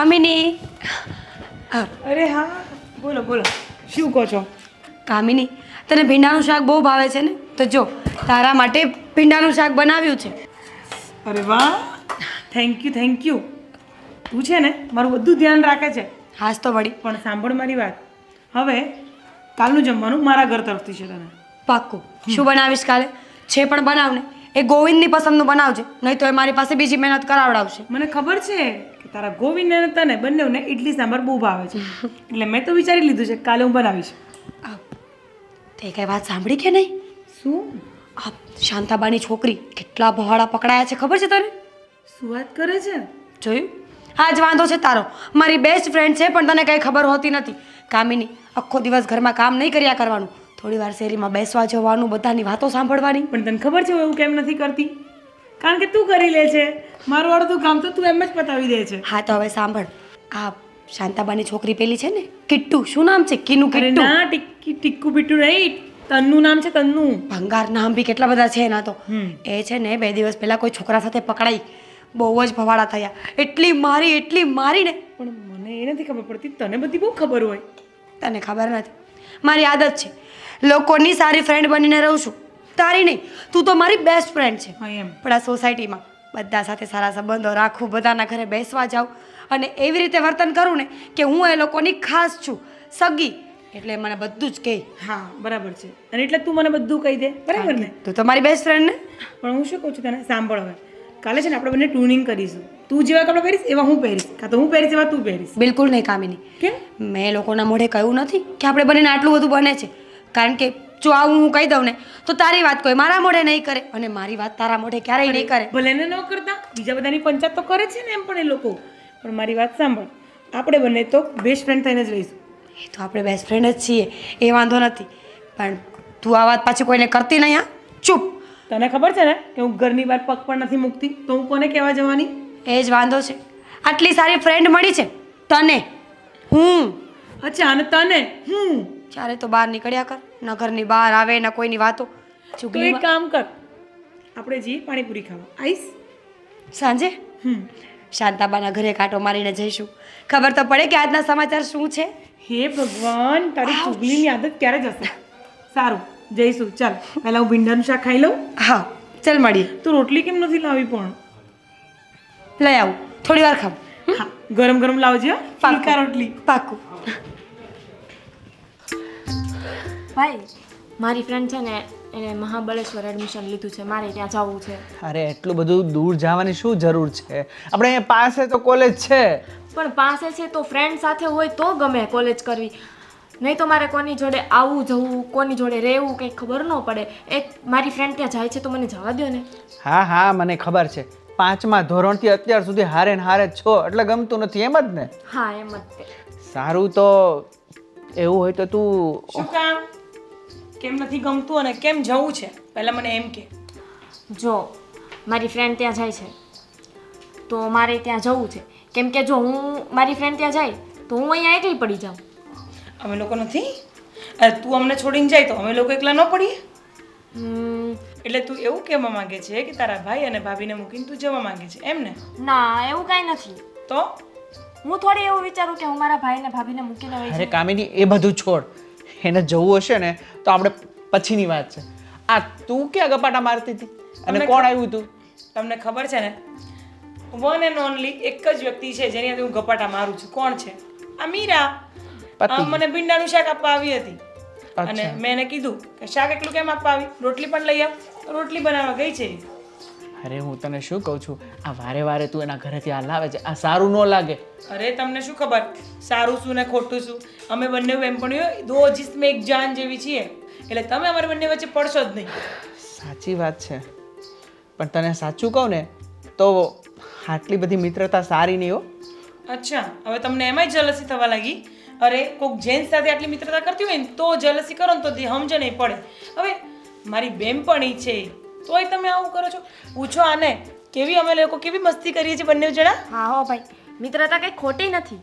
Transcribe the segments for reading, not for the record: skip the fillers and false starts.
કામિની અરે હા બોલો બોલો શું કહો છો? કામિની તને ભીંડાનું શાક બહુ ભાવે છે ને, તો જો તારા માટે ભીંડાનું શાક બનાવ્યું છે. અરે વાહ, થેન્ક યુ. તું છે ને મારું બધું ધ્યાન રાખે છે. હાસ તો વળી. પણ સાંભળ મારી વાત, હવે કાલનું જમવાનું મારા ઘર તરફથી છે તને. પાક્કું. શું બનાવીશ કાલે? છે પણ બનાવ ને, એ ગોવિંદની પસંદનું બનાવજે, નહીં તો એ મારી પાસે બીજી મહેનત કરાવડાવશે. મને ખબર છે કે તારા ગોવિંદ અને તને બંનેને ઇડલી સાંભાર બહુ ભાવે છે, એટલે મેં તો વિચારી લીધું છે કે કાલે હું બનાવીશ. તે કઈ વાત સાંભળી કે નહીં? શું? આ શાંતાબાની છોકરી કેટલા ભવાડા પકડાયા છે ખબર છે તને? શું વાત કરે છે? જોયું? આ જ વાંધો છે તારો. મારી બેસ્ટ ફ્રેન્ડ છે પણ તને કંઈ ખબર હોતી નથી. કામિની, આખો દિવસ ઘરમાં કામ નહીં કર્યા કરવાનું, થોડી વાર શેરીમાં બેસવા જવાનું, બધાની વાતો સાંભળવાની. પણ તને ખબર છે હું એવું કેમ નથી કરતી? કારણ કે તું કરી લે છે, મારું અડધું કામ તો તું એમ જ પતાવી દે છે. હા તો હવે સાંભળ, આ શાંતાબાની છોકરી પેલી છે ને, કિટ્ટુ, શું નામ છે? કીનું અરે કિટ્ટુ. ના, ટીક્કુ બીટુ નહીં, તન્નું નામ છે, તન્નું. ભંગાર નામ બી કેટલા બધા છે એના તો. એ છે ને 2 દિવસ પહેલા કોઈ છોકરા સાથે પકડાઈ, બહુ જ ભવાડા થયા, એટલી મારી ને. પણ મને એ નથી ખબર પડતી, તને બધી બહુ ખબર હોય. તને ખબર નથી, મારી આદત છે લોકોની સારી ફ્રેન્ડ બનીને રહું છું, તારી નહીં. તું તો મારી બેસ્ટ ફ્રેન્ડ છે. હા એમ. પણ આ સોસાયટીમાં બધા સાથે સારા સંબંધો રાખું, બધાના ઘરે બેસવા જાઉં અને એવી રીતે વર્તન કરું ને કે હું એ લોકોની ખાસ છું, સગી, એટલે મને બધું જ કહે. હા બરાબર છે, અને એટલે તું મને બધું કહી દે, બરાબર ને? તું તો મારી બેસ્ટ ફ્રેન્ડ ને. પણ હું શું કહું છું તને, સાંભળ હવે. કાલે છે ને આપણે બંને ટ્યુનિંગ કરીશું. તું જેવા કપડાં પહેરીશ એવા હું પહેરીશ, કાં તો હું પહેરીશ એવા તું પહેરીશ. બિલકુલ નહીં કામિની. કેમ? મેં લોકોના મોઢે કહ્યું નથી કે આપણે બંનેને આટલું બધું બને છે, કારણ કે જો આવું હું કહી દઉં ને તો તારી વાત કોઈ મારા મોઢે નહીં કરે અને મારી વાત તારા મોઢે ક્યારેય નહીં કરે. ભલે ને ન કરતા, બીજા બધાની પંચાયત તો કરે છે ને એમ, પણ એ લોકો. પણ મારી વાત સાંભળ, આપણે બંને તો બેસ્ટ ફ્રેન્ડ થઈને જ રહીશું. એ તો આપણે બેસ્ટ ફ્રેન્ડ જ છીએ, એ વાંધો નથી. પણ તું આ વાત પાછી કોઈને કરતી નહીં. હા, ચૂપ. તને ખબર છે ને કે હું ઘરની બહાર પગ પણ નથી મૂકતી, તો હું કોને કહેવા જવાની? એ જ વાંધો છે. આટલી સારી ફ્રેન્ડ મળી છે તને, હું. અચ્છા, અને તને હું? ચારે તો બહાર નીકળ્યા કર, ન ઘરની બહાર આવે ન કોઈની વાતો. તો એક કામ કર, આપણે જઈએ પાણીપુરી ખાવા. આવીશ? સાંજે શાંતાબાના ઘરે કાંટો મારીને જઈશું, ખબર તો પડે કે આજના સમાચાર શું છે. હે ભગવાન, તારી ચુગલીની આદત ક્યારે જશે? સારું, જઈશું. ચાલ, પહેલા હું ભીંડાનું શાક ખાઈ લઉં. હા ચાલ મળીએ. તું રોટલી કેમ નથી લાવી પણ? લઈ આવું, થોડી વાર ખાવ. હા, ગરમ ગરમ લાવજે. પાકા રોટલી. પાકું. ભાઈ, મારી ફ્રેન્ડ છે ને એને મહાબળેશ્વર એડમિશન લીધું છે, મારે ત્યાં જવું છે. અરે એટલું બધું દૂર જવાની શું જરૂર છે? આપણે અહીંયા પાસે તો કોલેજ છે. પણ પાસે છે તો ફ્રેન્ડ સાથે હોય તો ગમે કોલેજ કરવી, નહીં તો મારે કોની જોડે આવવું જવું, કોની જોડે રહેવું કંઈ ખબર ન પડે. એક મારી ફ્રેન્ડ ત્યાં જાય છે તો મને જવા દો ને. હા મને ખબર છે, 5મા ધોરણથી અત્યાર સુધી હારે ને હારે જ છો, એટલે ગમતું નથી એમ જ ને? હા એમ જ તે. સારું, તો એવું હોય તો તું શું કામ? કેમ નથી ગમતું અને કેમ જવું છે, પહેલા મને એમ કે. જો મારી ફ્રેન્ડ ત્યાં જાય છે તો મારે ત્યાં જવું છે, કેમ કે જો હું મારી ફ્રેન્ડ ત્યાં જાય તો હું અહીંયા એકલી પડી જાઉં. અમે લોકો નથી? અરે તું અમને છોડીને જાય તો અમે લોકો એકલા ન પડીએ? એટલે તું એવું કહેવા માંગે છે કે તારા ભાઈ અને ભાભીને મૂકીને તું જવા માંગે છે, એમ ને? ના, એવું કાંઈ નથી. તો હું થોડી એવું વિચારું કે હું મારા ભાઈને ભાભીને મૂકીને વહી અરે જાઉં. કામિની, એ બધું છોડ. એને જવું હશે ને તો આપણે પછીની વાત છે. આ તું ક્યાં ગપાટા મારતી હતી અને કોણ આવ્યું તું? તમને ખબર છે ને, વન એન્ડ ઓનલી એક જ વ્યક્તિ છે જેની હાથે હું ગપાટા મારું છું. કોણ છે? આ મીરા. મને ભીંડાનું શાક આપવા આવી હતી અને મેં એને કીધું કે શાક એટલું કેમ આપવા આવી, રોટલી પણ લઈ આવ, તો રોટલી બનાવવા ગઈ છે. અરે હું તને શું કહું છું, આ વારે વારે તું એના ઘરેથી આ લાવે છે, આ સારું ન લાગે. અરે તમને શું ખબર સારું શું ને ખોટું શું? અમે બંને બેનપણીઓ દો જિસ્મ એક જાન જેવી છીએ, એટલે તમે અમારી બંને વચ્ચે પડશો જ નહીં. સાચી વાત છે, પણ તને સાચું કહું ને તો આટલી બધી મિત્રતા સારી નહીં હો. અચ્છા, હવે તમને એમાંય જલસી થવા લાગી? અરે કોઈક જેન્ટ્સ સાથે આટલી મિત્રતા કરતી હોય ને તો જલસી કરો ને તો સમજ નહીં પડે. હવે મારી બેનપણી છે તોય તમે આવું કરો છો? પૂછો આને, કેવી અમે લોકો કેવી મસ્તી કરીએ છીએ બંને જણા. હા હો ભાઈ, મિત્રતા કંઈ ખોટી નથી.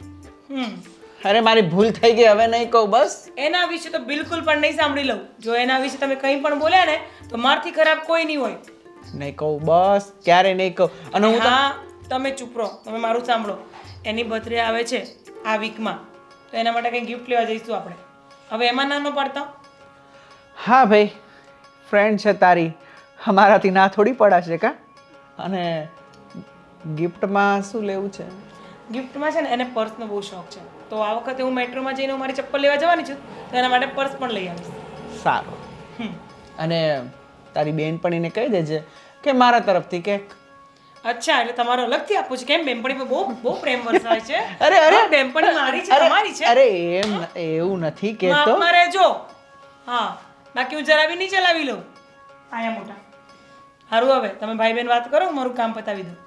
અરે મારી ભૂલ થઈ ગઈ, હવે નહીં કહું બસ. એના વિશે તો બિલકુલ પણ નહીં સાંભળી લઉં. જો એના વિશે તમે કંઈ પણ બોલ્યા ને તો મારથી ખરાબ કોઈ નહીં હોય. નહીં કહું બસ, ક્યારે નહીં કહું. અને હું હા, તમે ચૂપ રહો, તમે મારું સાંભળો. એની બર્થડે આવે છે આ વીકમાં, તો એના માટે કંઈ ગિફ્ટ લેવા જઈશું આપણે. હવે એમાં નાનો પડતા. હા ભાઈ, ફ્રેન્ડ છે તારી, અમારાથી ના થોડી પડાશે કા? અને ગિફ્ટમાં શું લેવું છે? ગિફ્ટમાં છે ને એને પર્સનો બહુ શોખ છે, તો આ વખતે હું મેટ્રોમાં જઈને હું મારી ચપ્પલ લેવા જવાની છું, તો એના માટે પર્સ પણ લઈ આવીશ. સારું. હમ. અને તારી બેનપણીને કહી દેજે કે મારા તરફથી કેક. અચ્છા, એટલે તમારો અલગથી આપવું છે કેમ? બેનપણી બહુ બહુ પ્રેમ વરસાય છે. અરે. હા, બેનપણી મારી છે, તમારી છે. અરે એવું નથી કહેતો. માપમાં રહેજો. હા, બાકી હું જરા બી નહીં ચલાવી લઉં. આયા મોટા. સારું, હવે તમે ભાઈ બહેન વાત કરો, હું મારું કામ પતાવી દઉં.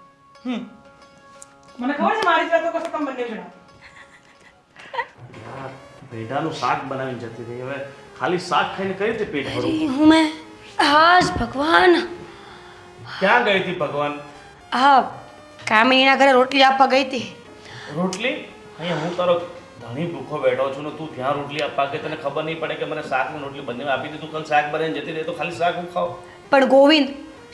મને ખબર છે મારી જ વાતો કરશો તમે બંને જણા. ભેંડાનું શાક બનાવીને જતી રહી. હવે ખાલી શાક ખાઈને કઈ રીતે પેટ ભરું? હું મેં હાજ ભગવાન ક્યાં ગઈ હતી ભગવાન? હા કામિનીના ઘરે રોટલી આપવા ગઈ હતી. રોટલી? અહીંયા હું તારો ધણી ભૂખો બેઠો છું ને તું ત્યાં રોટલી આપવા કે તને ખબર નહીં પડે કે મને શાક ને રોટલી બંને આપી દીધું. કાલ શાક બનાવીને જતી રહી તો ખાલી શાક હું ખાવ? પણ ગોવિંદ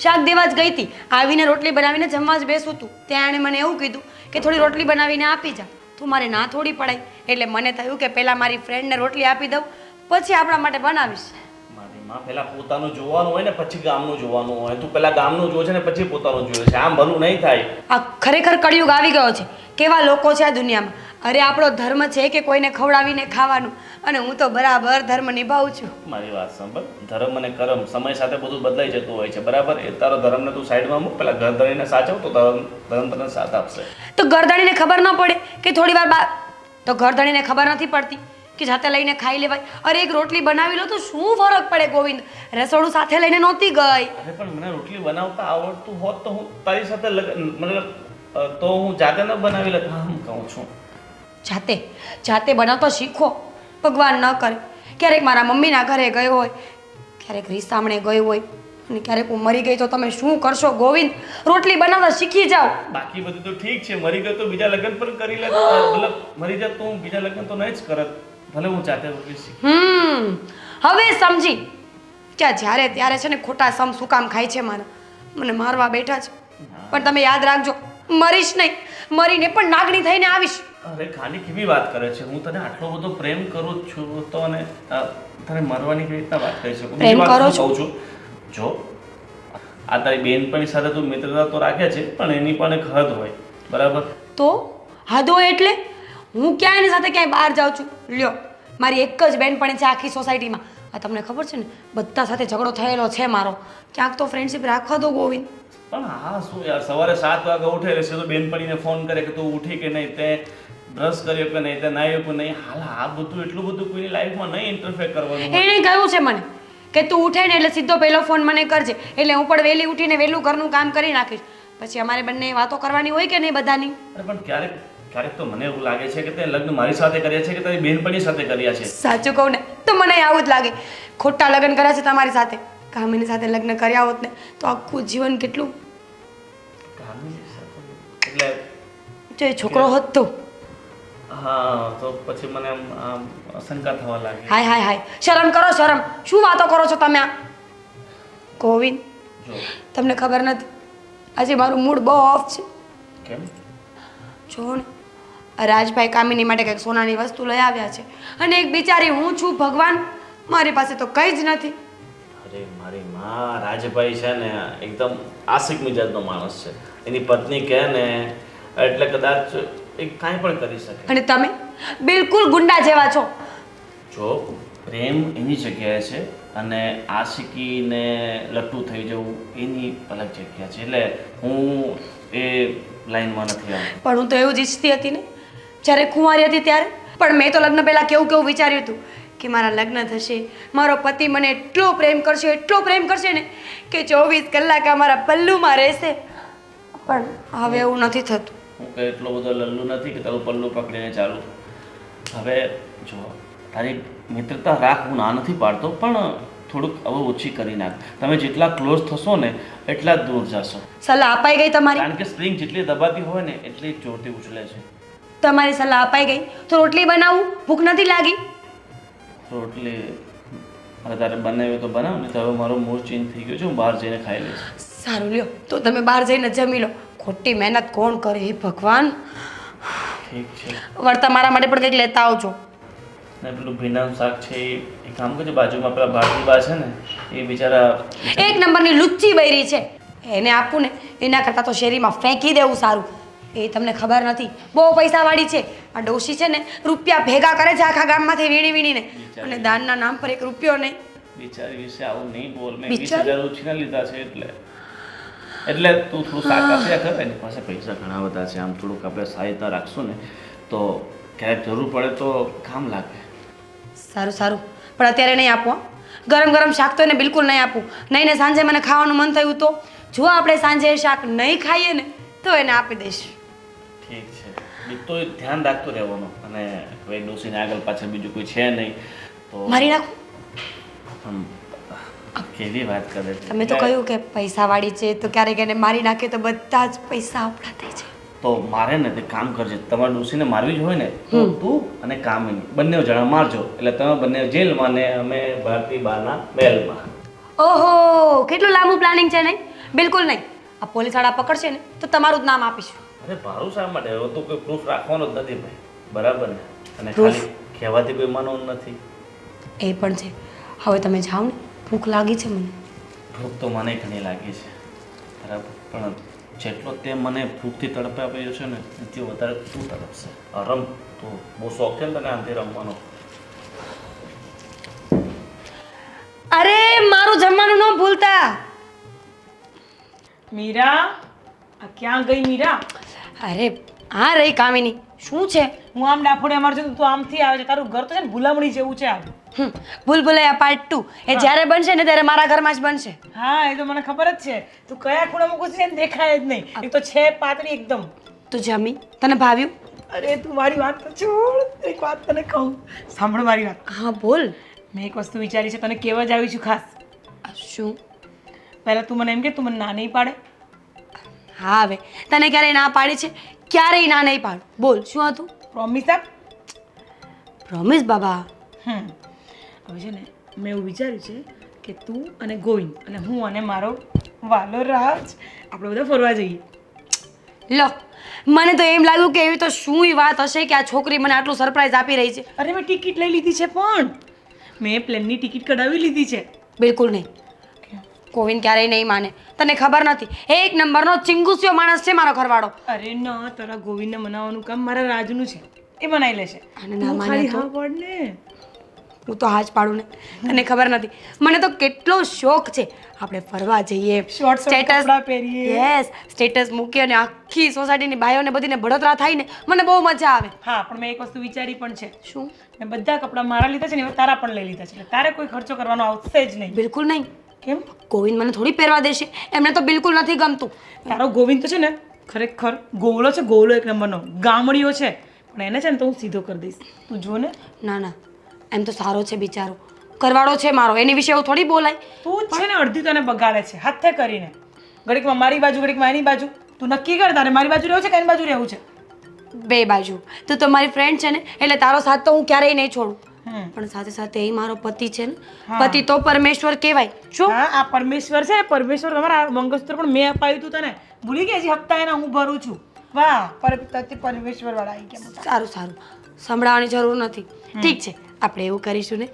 શાક દેવા જ ગઈ હતી, આવીને રોટલી બનાવીને જમવા જ બેસું હતું. ત્યાં એણે મને એવું કીધું કે થોડી રોટલી બનાવીને આપી જા. તું મારે ના થોડી પડાય, એટલે મને થયું કે પહેલાં મારી ફ્રેન્ડને રોટલી આપી દઉં, પછી આપણા માટે બનાવીશ. મારી માં પહેલા પોતાનું જોવાનું હોય ને પછી ગામનું જોવાનું હોય. તું પહેલા ગામનું જોવે છે ને પછી પોતાનું જોવે છે. આમ ભલું નહીં થાય. આ ખરેખર કળિયુગ આવી ગયો છે. કેવા લોકો છે આ દુનિયામાં. અરે આપણો ધર્મ છે કે કોઈને ખવડાવીને ખાવાનું, અને હું તો બરાબર ધર્મ નિભાવું છું. મારી વાત સાંભળ, ધર્મ અને કર્મ સમય સાથે બધું બદલાઈ જતું હોય છે, બરાબર? એ તારો ધર્મને તું સાઈડમાં મૂક, પેલા ઘર ધણીને સાચવ તો ધર્મ તને સાથ આપશે. તો ગરદણીને ખબર ન પડે કે થોડી વાર બાદ, તો ગરદણીને ખબર નથી પડતી કે જાતે લઈને ખાઈ લેવાય. અરે એક રોટલી બનાવી લો તો શું ફરક પડે ગોવિંદ? રસોડું સાથે લઈને નહોતી ગઈ. અરે પણ મને રોટલી બનાવતા આવડતું હોત તો હું તારી સાથે મતલબ તો હું જાતે ન બનાવી લેત. હા, હું કહું છું જાતે બનાવતા શીખો. ભગવાન ન કરે ક્યારેક મારા મમ્મીના ઘરે ગયો હોય, ક્યારેક રીસામણે ગયો હોય, અને ક્યારેક હું મરી ગઈ તો તમે શું કરશો ગોવિંદ? રોટલી બનાવતા શીખી જાઓ. બાકી બધું તો ઠીક છે. મરી ગયો તો બીજા લગ્ન પણ કરી લે. મતલબ મરી જાત તો હું બીજા લગ્ન તો નહીં જ કરત. ભલે હું જાતે રોટલી શીખ. હવે સમજી કે જ્યારે ત્યારે છે ને ખોટા સમ શું કામ ખાય છે મારા. મને મારવા બેઠા છે, પણ તમે યાદ રાખજો, મરીશ નહીં, મરીને પણ નાગણી થઈને આવીશ. અરે ખાલી કેવી વાત કરે છે? હું તને આટલો બધો પ્રેમ કરું જ છું તો અને તને મરવાની કેવી રીતના વાત કરી શકું? પ્રેમ બીજી વાત કરો હું કહું છું, જો આ તારી બેનપણી સાથે તું મિત્રતા તો રાખે છે, પણ એની પણ એક હદ હોય, બરાબર? તો હદો એટલે હું ક્યાં એની સાથે ક્યાંય બહાર જાઉં છું? લ્યો, મારી એક જ બેનપણી છે આખી સોસાયટીમાં. આ તમને ખબર છે ને, બધા સાથે ઝઘડો થયેલો છે મારો. ક્યાંક તો ફ્રેન્ડશિપ રાખવા દો ગોવિંદ. પણ હા શું યાર, સવારે 7 વાગે ઉઠે રહેશે તો બેનપણીને ફોન કરે કે તું ઉઠી કે નહીં, તે બ્રશ કર્યો કે નહીં, તે નાહ્યો કે નહીં. હાલ આ બધું એટલું બધું કોઈની લાઈફમાં નહીં ઇન્ટરફેર કરવાનું. એણે કહ્યું છે મને કે તું ઉઠે ને એટલે સીધો પહેલો ફોન મને કરજે, એટલે હું પણ વહેલી ઉઠીને વહેલું ઘરનું કામ કરી નાખીશ. પછી અમારે બંને વાતો કરવાની હોય કે નહીં બધાની? અરે પણ ક્યારેક તો મને એવું લાગે છે કે તે લગ્ન મારી સાથે કર્યા છે કે તારી બેનપણી સાથે કર્યા છે. સાચું કહું ને તો મને આવું જ લાગે. ખોટા લગ્ન કર્યા છે તમારી સાથે. કામિની સાથે લગ્ન કર્યા હોત ને તો આખું જીવન કેટલું એટલે જો એ છોકરો હોત તો. હા, તો પછી મને આમ શંકા થવા લાગી. હાય હાય હાય, શરમ કરો શરમ. શું વાતો કરો છો તમે આ? ગોવિંદ, જો તમને ખબર નથી, આજે મારું મૂડ બહુ ઓફ છે. કેમ? જો ને, આ રાજભાઈ કામિની માટે કંઈક સોનાની વસ્તુ લઈ આવ્યા છે, અને એક બિચારી હું છું ભગવાન, મારી પાસે તો કંઈ જ નથી. અરે મારી માં, રાજભાઈ છે ને એકદમ આશિક મિજાજનો માણસ છે. એની પત્ની કહે ને એટલે કદાચ એ કાંઈ પણ કરી શકે. અને તમે બિલકુલ ગુંડા જેવા છો. જો પ્રેમ એની જગ્યાએ છે અને આશિકીને લટ્ટુ થઈ જવું એની અલગ જગ્યા છે. એટલે હું એ લાઈનમાં નથી આવતો. પણ હું તો એવું જ ઈચ્છતી હતી ને જ્યારે કુંવારી હતી ત્યારે. પણ મેં તો લગ્ન પહેલાં કેવું વિચાર્યું હતું કે મારા લગ્ન થશે, મારો પતિ મને એટલો પ્રેમ કરશે ને કે 24 કલાક અમારા પલ્લુમાં રહેશે. પણ હવે એવું નથી થતું. હું કંઈ એટલો બધો લલ્લુ નથી કે તારું પલ્લું પકડીને ચાલું. હવે જો તારી મિત્રતા રાખ, હું ના નથી પાડતો, પણ થોડુંક હવે ઓછી કરી નાખ. તમે જેટલા ક્લોઝ થશો ને એટલા જ દૂર જશો. સલાહ અપાઈ ગઈ તમારી? કારણ કે સ્પ્રિંગ જેટલી દબાતી હોય ને એટલી જ જોરથી ઉછળે છે. તમારી સલાહ અપાઈ ગઈ તો રોટલી બનાવું, ભૂખ નથી લાગી? રોટલી હવે તારે બનાવી તો બનાવ ને. તો હવે મારો મૂડ ચેન્જ થઈ ગયો છે, હું બહાર જઈને ખાઈ લઈશ. સારું લ્યો, તો તમે બહાર જઈને જમી લો. ખોટી મહેનત કોણ કરે હે ભગવાન. ઠીક છે વળતા મારા માટે પણ કંઈક લેતા આવજો. ને પેલું ભીંડાનું શાક છે એ કામ કરજો, બાજુમાં પેલા ભારતીબા છે ને એ બિચારા એક નંબરની લુચ્ચી બૈરી છે, એને આપું ને એના કરતાં તો શેરીમાં ફેંકી દેવું સારું. એ તમને ખબર નથી, બહુ પૈસાવાળી છે. આ ડોશી છે ને રૂપિયા ભેગા કરે છે આખા ગામમાંથી વીણીને, અને દાનના નામ પર 1 રૂપિયો નહીં. બિચારી વિશે આવું નહીં બોલ. મેં બિચારી? 20,000 ઉછીના લીધા છે એટલે તું થોડું શાક આપ્યા કર. એની પાસે પૈસા ઘણા બધા છે, આમ થોડુંક આપણે સહાયતા રાખશું ને તો ક્યારેક જરૂર પડે તો કામ લાગે. સારું સારું, પણ અત્યારે નહીં આપો હો. ગરમ ગરમ શાક તો એને બિલકુલ નહીં આપું. નહીં ને સાંજે મને ખાવાનું મન થયું તો જો આપણે સાંજે શાક નહીં ખાઈએ ને તો એને આપી દઈશ. ઠીક છે, બીજું તો ધ્યાન રાખતો રહેવાનું. અને કોઈ ડોસીને આગળ પાછળ બીજું કોઈ છે નહીં તો મારી નાખું. આમ કેવી વાત કરે છે. તમે તો કહ્યું કે પૈસાવાળી છે તો ક્યારેક એને મારી નાખે તો બધા જ પૈસા આપણા થઈ જાય. તો મારે ને તે કામ કરજે, તમારે ડોસીને મારવી જ હોય ને તો તું અને કામિની બંને જણા મારજો, એટલે તમે બંને જેલમાં ને અમે ભારતીબાના મહેલમાં. ઓહો, કેટલું લાંબુ પ્લાનિંગ છે. નહીં, બિલકુલ નહીં. આ પોલીસવાળા પકડશે ને તો તમારું જ નામ આપીશું. અરે મારું શા માટે? હવે તો કોઈ પ્રૂફ રાખવાનો જ નથી ભાઈ, બરાબર ને? અને ખાલી કહેવાથી કોઈ માનવું નથી. એ પણ છે. હવે તમે જાઓ ને, ભૂખ લાગી છે મને. ભૂખ તો મને ઘણી લાગી છે, બરાબર, પણ જેટલો તે મને ભૂખથી તડપે આપ્યો છે ને એનાથી વધારે તું તડપશે. રમ, તું બહુ શોખ છે ને તને આમથી રમવાનો. અરે મારું જમવાનું ન ભૂલતા. મીરા, આ ક્યાં ગઈ મીરા? અરે હા રહી કામિની. શું છે? હું આમ ડાફોડે અમાર છું તું આમથી આવે છે. તારું ઘર તો છે ને ભૂલામણી જેવું છે આ. ભૂલભુલૈયા પાર્ટ 2 એ જ્યારે બનશે ને ત્યારે મારા ઘરમાં જ બનશે. હા, એ તો મને ખબર જ છે. તું કયા ખૂણામાં ઘૂસી છે ને દેખાય જ નહીં. એક તો છે પાતળી એકદમ. તું જમી, તને ભાવ્યું? અરે તું મારી વાત તો છોડ, એક વાત તને કહું. સાંભળ મારી વાત. હા બોલ. મેં એક વસ્તુ વિચારી છે, તને કહેવા જ આવી છું ખાસ. શું? પહેલા તું મને એમ કે તું મને ના નહીં પાડે. હા હવે તને ક્યારેય ના પાડી છે? ક્યારેય ના નહીં પાડું. બોલ શું હતું? પ્રોમિસ આપ. પ્રોમિસ બાબા. હવે છે ને મેં એવું વિચાર્યું છે કે તું અને ગોવિંદ અને હું અને મારો વાલો રાજ આપણે બધા ફરવા જઈએ. લો, મને તો એમ લાગ્યું કે એવી તો શું વાત હશે કે આ છોકરી મને આટલું સરપ્રાઈઝ આપી રહી છે. અરે મેં ટિકિટ લઈ લીધી છે, પણ મેં પ્લેનની ટિકિટ કઢાવી લીધી છે. બિલકુલ નહીં. ગોવિંદ ક્યારેય નહીં માને. તને ખબર નથી, એક નંબરનો ચિંગુસિયો માણસ છે મારો ઘરવાળો. અરે ના, તારા ગોવિંદને મનાવવાનું કામ મારા રાજનું છે, એ મનાઈ લેશે. અને ના તું માને ખાલી તો? હા પાડ ને. હું તો હાજ પાડું ને. તને ખબર નથી, મને તો કેટલો શોખ છે આપણે ફરવા જઈએ, Short કપડાં પહેરીએ. યસ, સ્ટેટસ મૂકીએ અને આખી સોસાયટીની બાઈઓને બધીને બળતરા થાય ને મને બહુ મજા આવે. હા, પણ મેં એક વસ્તુ વિચારી પણ છે. શું? મેં બધા કપડાં મારા લીધા છે ને, હવે તારા પણ લઈ લીધા છે, એટલે તારે કોઈ ખર્ચો કરવાનો આવશે જ નહીં. બિલકુલ નહીં. કેમ? ગોવિંદ મને થોડી પહેરવા દેશે, એમને તો બિલકુલ નથી ગમતું. તારો ગોવિંદ તો છે ને ખરેખર ગોળો છે, ગોળો એક નંબરનો ગામડીઓ છે, પણ એને છે ને તો હું સીધો કરી દઈશ. તું જો ને. ના ના, એમ તો સારો છે બિચારો, કરવાળો છે મારો, એની વિશે એવું થોડી બોલાય. તું જ છે ને અડધી તને બગાડે છે હાથે કરીને. ઘડીકમાં મારી બાજુ, ઘડીકમાં એની બાજુ. તું નક્કી કર, તારે મારી બાજુ રહેવું છે કે એની બાજુ રહેવું છે? બે બાજુ. તું તો મારી ફ્રેન્ડ છે ને, એટલે તારો સાથ તો હું ક્યારેય નહીં છોડું. પણ સાથે સાથે એ મારો પતિ છે ને, પતિ તો પરમેશ્વર કહેવાય. શું? હા, આ પરમેશ્વર છે, પરમેશ્વર તમારા મંગળસૂત્ર પણ મેં અપાયું તું તને, ભૂલી ગઈ? હજી હપ્તા એના હું ભરું છું. વાહ, પરમેશ્વર વાળા આવી ગયા. સારું સારું, સંભળાવવાની જરૂર નથી. ઠીક છે, આપણે એવું કરીશું ને,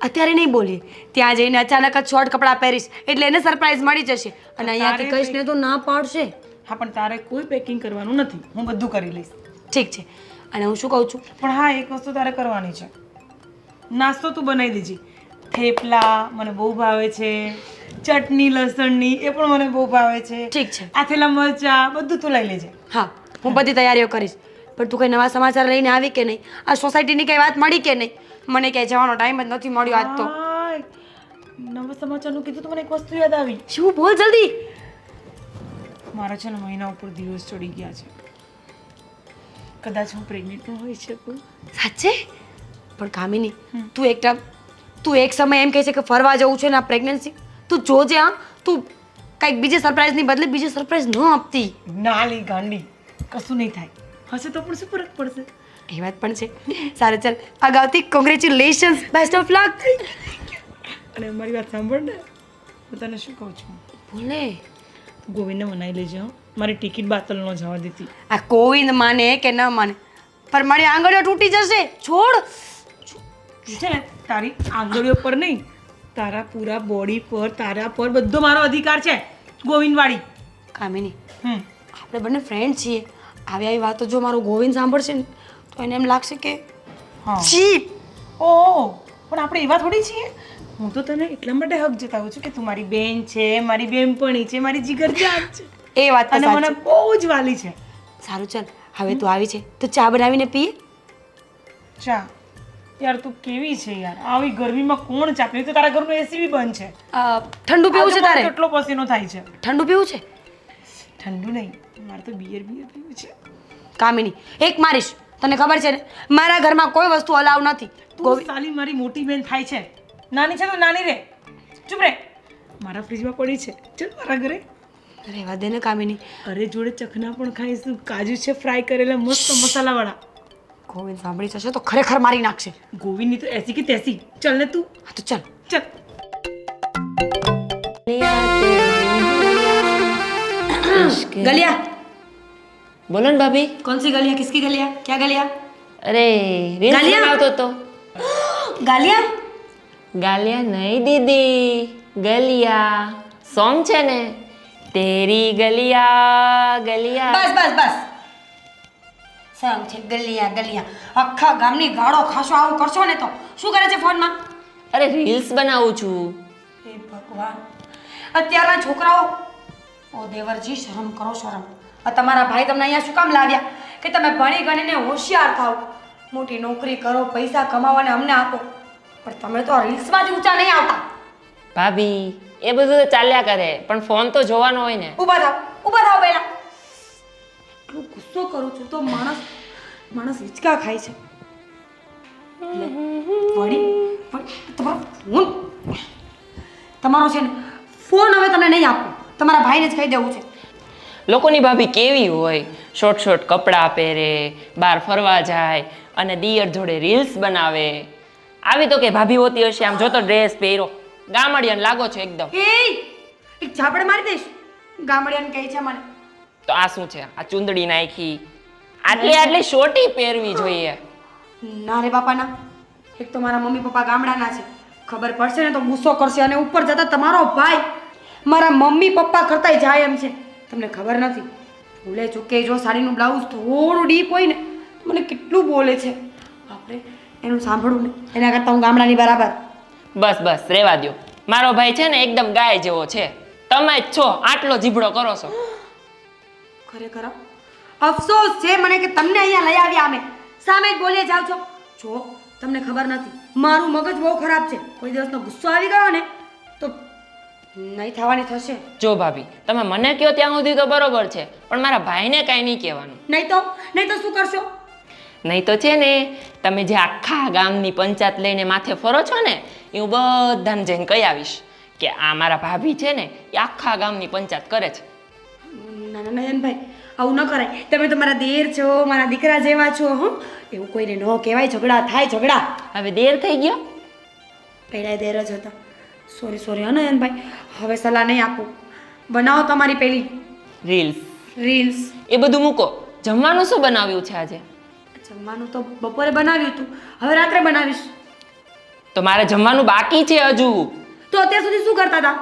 અત્યારે નહીં બોલીએ. ત્યાં જઈને અચાનક જ શોર્ટ કપડાં પહેરીશ એટલે એને સરપ્રાઈઝ મળી જશે, અને અહીંયાથી કહીશ ને તો ના પાડશે. હા, પણ તારે કોઈ પેકિંગ કરવાનું નથી, હું બધું કરી લઈશ. ઠીક છે. અને હું શું કહું છું, પણ હા, એક વસ્તુ તારે કરવાની છે. નાસ્તો તું બનાવી દેજે. થેપલા મને બહુ ભાવે છે, ચટણી લસણની એ પણ મને બહુ ભાવે છે. ઠીક છે. આથેલા મરચા બધું તું લઈ લેજે. હા, હું બધી તૈયારીઓ કરીશ. પણ તું કંઈ નવા સમાચાર લઈને આવી કે નહીં? આ સોસાયટીની કંઈ વાત મળી કે નહીં? મને ક્યાંય જવાનો ટાઈમ જ નથી મળ્યો આજ તો. હાય, નવા સમાચારનું કીધું તો મને એક વસ્તુ યાદ આવી. શું? બોલ જલ્દી. મારા છે ને મહિના ઉપર દિવસ ચડી ગયા છે. કદાચ હું પ્રેગ્નેન્ટ હોઈ શકું. સાચે? પણ કામિની, તું એક સમય એમ કહે છે કે ફરવા જવું છે ને આ પ્રેગ્નન્સી, તું જોજે. હા, તું કંઈક બીજી સરપ્રાઈઝની બદલે બીજી સરપ્રાઈઝ ન આપતી. ના લી ગાંડી, કશું નહીં થાય. હશે તો પણ શું ફરક પડશે? એ વાત પણ છે. સારું ચાલ, અગાઉથી કોંગ્રેચ્યુલેશન્સ, બેસ્ટ ઓફ લક. અને મારી વાત સાંભળ ને, હું તને શું કહું છું, બોલે. ગોવિંદને મનાઈ લેજે. મારી ટિકિટ બાતલ ન જવા દેતી. આ ગોવિંદ માને કે ન માને પણ મારી આંગળીઓ તૂટી જશે. છોડ. છે ને તારી આંગળીઓ પર નહીં, તારા પૂરા બોડી પર, તારા પર બધો મારો અધિકાર છે ગોવિંદવાળી. કામિની, હમ આપણે બંને ફ્રેન્ડ છીએ. આવી વાતો જો મારો ગોવિંદ સાંભળશે ને તો એને એમ લાગશે કે હા છી. ઓહ, પણ આપણે એવા થોડી છીએ. હું તો તને એટલા માટે હક જતાવું છું કે તું મારી બેન છે, મારી બેનપણી છે, મારી જીગરજાન છે એ વાત તો અને મને સાચી. બહુ જ વાલી છે. સારું ચાલ, હવે તું આવી છે તો ચા બનાવીને પીએ. ચા? યાર તું કેવી છે યાર, આવી ગરમીમાં કોણ ચા પીવે? તો તારા ઘરનું એસી બી બંધ છે. ઠંડુ પીવું છે તારે? કેટલો પસીનો થાય છે. ઠંડુ પીવું છે? ઠંડુ નહીં, મારે તો બિયર પીવું છે. કામિની, એક મારીશ. તને ખબર છે ને મારા ઘરમાં કોઈ વસ્તુ અલાવ નથી. તું સાલી મારી મોટી બેન થાય છે. નાની છે તો નાની રે, ચૂપ રે. મારા ફ્રીજમાં પડી છે, ચલ મારા ઘરે. રહેવા દે ને કામિની. અરે જોડે ચખના પણ ખાઈશું. કાજુ છે ફ્રાય કરેલા મસ્ત મસાલાવાળા. ગોવિંદ સાંભળી જશે તો ખરેખર મારી નાખશે. ગોવિંદની તો એસી કે તેસી. ચલ ને તું, હા તો ચાલ. ચલ. गलिया बोलो ना भाभी. कौन सी गलिया? किसकी गलिया? क्या गलिया? अरे रील्स गालियाँ? बनावतो तो. गालिया? गालियाँ नहीं दीदी, गलिया सॉन्ग છે ને, તેરી ગલિયા ગલિયા. બસ બસ બસ. સંગ છે ગલિયા ગલિયા. આખા ગામની ગાળો ખાશો આવું કરશો ને તો શું કરે છે ફોનમાં? અરે રીલ્સ બનાવું છું. હે ભગવાન, અત્યારના છોકરાઓ, ઓ દેવરજી શરમ કરો શરમ. આ તમારા ભાઈ તમને અહીંયા શું કામ લાવ્યા કે તમે ભણી ગણીને હોશિયાર થાવ, મોટી નોકરી કરો, પૈસા કમાવો અને અમને આપો, પણ તમે તો રીલ્સમાં જ ઊંચા નહીં આવતા. ભાભી એ બધું તો ચાલ્યા કરે, પણ ફોન તો જોવાનો હોય ને. ઊભા થાવ પહેલા. એટલું ગુસ્સો કરું છું તો માણસ હિંચકા ખાય છે. વળી તમારો છે ને ફોન હવે તમને નહીં આપો, તમારા ભાઈને જ કહી દેવું છે. લોકોની ભાભી કેવી હોય, શોર્ટ શોર્ટ કપડાં પહેરે, બહાર ફરવા જાય અને દિયર જોડે રીલ્સ બનાવે. આવી તો કે ભાભી હોતી હશે, આમ જોતો ડ્રેસ પહેરો, ગામડિયાને લાગો છો એકદમ. એક ઝાપડ મારી દઈશ. ગામડિયાને કહે છે મને. તો આ શું છે? આ ચુંદડી નાખી, આટલી શોર્ટી પહેરવી જોઈએ. ના રે બાપા ના. એક તો મારા મમ્મી પપ્પા ગામડાના છે, ખબર પડશે ને તો ગુસ્સો કરશે, અને ઉપર જતા તમારો ભાઈ મારા મમ્મી પપ્પા કરતાય જાય એમ છે. તમને ખબર નથી, ભૂલે ચૂકે જો સાડીનું બ્લાઉઝ થોડું ડીપ હોય ને તો મને કેટલું બોલે છે. આપણે એનું સાંભળવું ને એના કરતાં હું ગામડાની બરાબર. બસ બસ રેવા દ્યો. મારો ભાઈ છે ને એકદમ ગાય જેવો છે, તમે જ છો આટલો જીભડો કરો છો. ખરેખર અફસોસ છે મને કે તમને અહીંયા લઈ આવ્યા. અમે સામે જ બોલીએ જાવ છો. જો તમને ખબર નથી, મારું મગજ બહુ ખરાબ છે. કોઈ દિવસનો ગુસ્સો આવી ગયો ને તો નહીં થવાની થશે. જો ભાભી તમે મને કહો ત્યાં સુધી તો બરોબર છે, પણ મારા ભાઈને કાંઈ નહીં કહેવાનું. નહીં તો શું કરશો? નહીં તો છે ને, તમે જે આખા ગામની પંચાયત લઈને માથે ફરો છો ને, એ હું બધાને જઈને કહી આવીશ કે આ મારા ભાભી છે ને એ આખા ગામની પંચાયત કરે છે. ના નયનભાઈ, આવું ન કરાય. તમે તો મારા દેર છો, મારા દીકરા જેવા છો. એવું કોઈને ન કહેવાય. ઝઘડા થાય ઝઘડા. હવે દેર થઈ ગયો. પહેલા દેર જ હતા. સોરી નયનભાઈ, હવે સલાહ નહીં આપું. બનાવો તમારી પેલી રીલ્સ એ બધું મૂકો. જમવાનું શું બનાવ્યું છે આજે? જમવાનું તો બપોરે બનાવ્યું હતું, હવે રાત્રે બનાવીશ. તો મારે જમવાનું બાકી છે હજુ. તો અત્યાર સુધી શું કરતા હતા?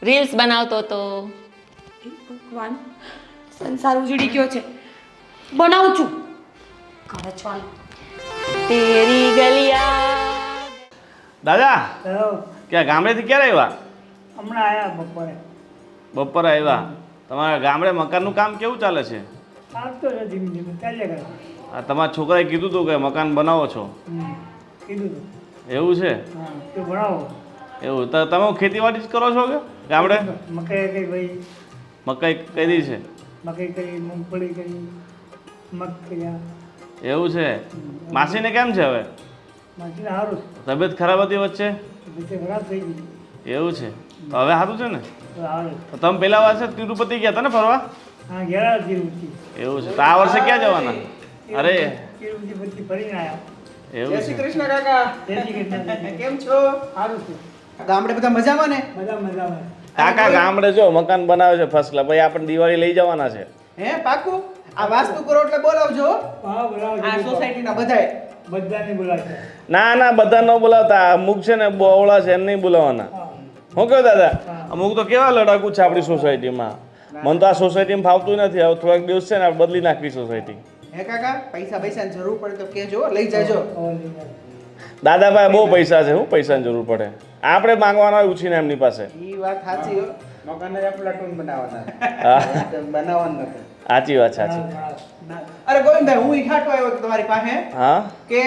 રીલ્સ બનાવતો તો. ભગવાન, સંસાર ઉજળી ગયો છે. બનાવું છું. ઘરે ચાલ. તેરી ગલિયા. દાદા ક્યાં ગામડેથી ક્યારે આવ્યા? હમણાં આવ્યા બપોરે. બપોરે આવ્યા. તમારા ગામડે મકાનનું કામ કેવું ચાલે છે? ચાલતો છે ધીમે ધીમે, ચાલ્યા કરે. આ તમારા છોકરાએ કીધું હતું કે મકાન બનાવો છો, કીધું હતું. એવું છે? હા, તો ભણાવો. એવું તો તમે ખેતીવાડી જ કરો છો કે ગામડે? મકાઈ કઈ ભાઈ, મકાઈ કઈ છે? મકાઈ કરી, મૂંગફળી કરી, મગ કર્યા. એવું છે? માસીને કેમ છે હવે? માસીને સારું તબિયત ખરાબ હતી વચ્ચે? છે, બધે ખરાબ થઈ ગઈ. એવું છે? તો હવે સારું છે ને? તો આવે. તો તમે પેલા વર્ષે તિરુપતિ ગયા હતા ને ફરવા? હા, ઘેરા તિરુપતિ. એવું છે? તો આ વર્ષે ક્યાં જવાના? અરે તિરુપતિ પછી ફરીને આવ્યા. એવું જય શ્રી છે? કૃષ્ણ કાકા. જય શ્રી કૃષ્ણ. કેમ છો? સારું છે. ગામડે બધા મજામાં ને? મજામાં. કાકા ગામડે જો મકાન બનાવે છે ફર્સ્ટ ક્લાસ. ભાઈ આપણે દિવાળી લઈ જવાના છે. હે પાકું આ વાસ્તુ કરો એટલે બોલાવજો હો. હા બરાબર આ સોસાયટીના બધાય. બધાને બોલાવતા ના ના બધા ન બોલાવતા અમુક છે ને બોવડા છે એમ નહીં બોલાવવાના હું કહું દાદા અમુક તો કેવા લડાકુ છે આપણી સોસાયટીમાં મને તો આ સોસાયટીમાં ફાવતું નથી હવે થોડાક દિવસ છે ને આપણે બદલી નાખવી સોસાયટી હે કાકા પૈસાની જરૂર પડે તો કહેજો લઈ જાજો. દાદા પાસે બહુ પૈસા છે હું પૈસાની જરૂર પડે આપણે માંગવાના હોય ઉછીને એમની પાસે ઈ વાત સાચી હો. મકાને પ્લાટૂન બનાવવાના હા બનાવવાનું નથી. સાચી વાત સાચી અરે ગોવિંદભાઈ હું ઈખાટો આવ્યો હતો તમારી પાસે હા કે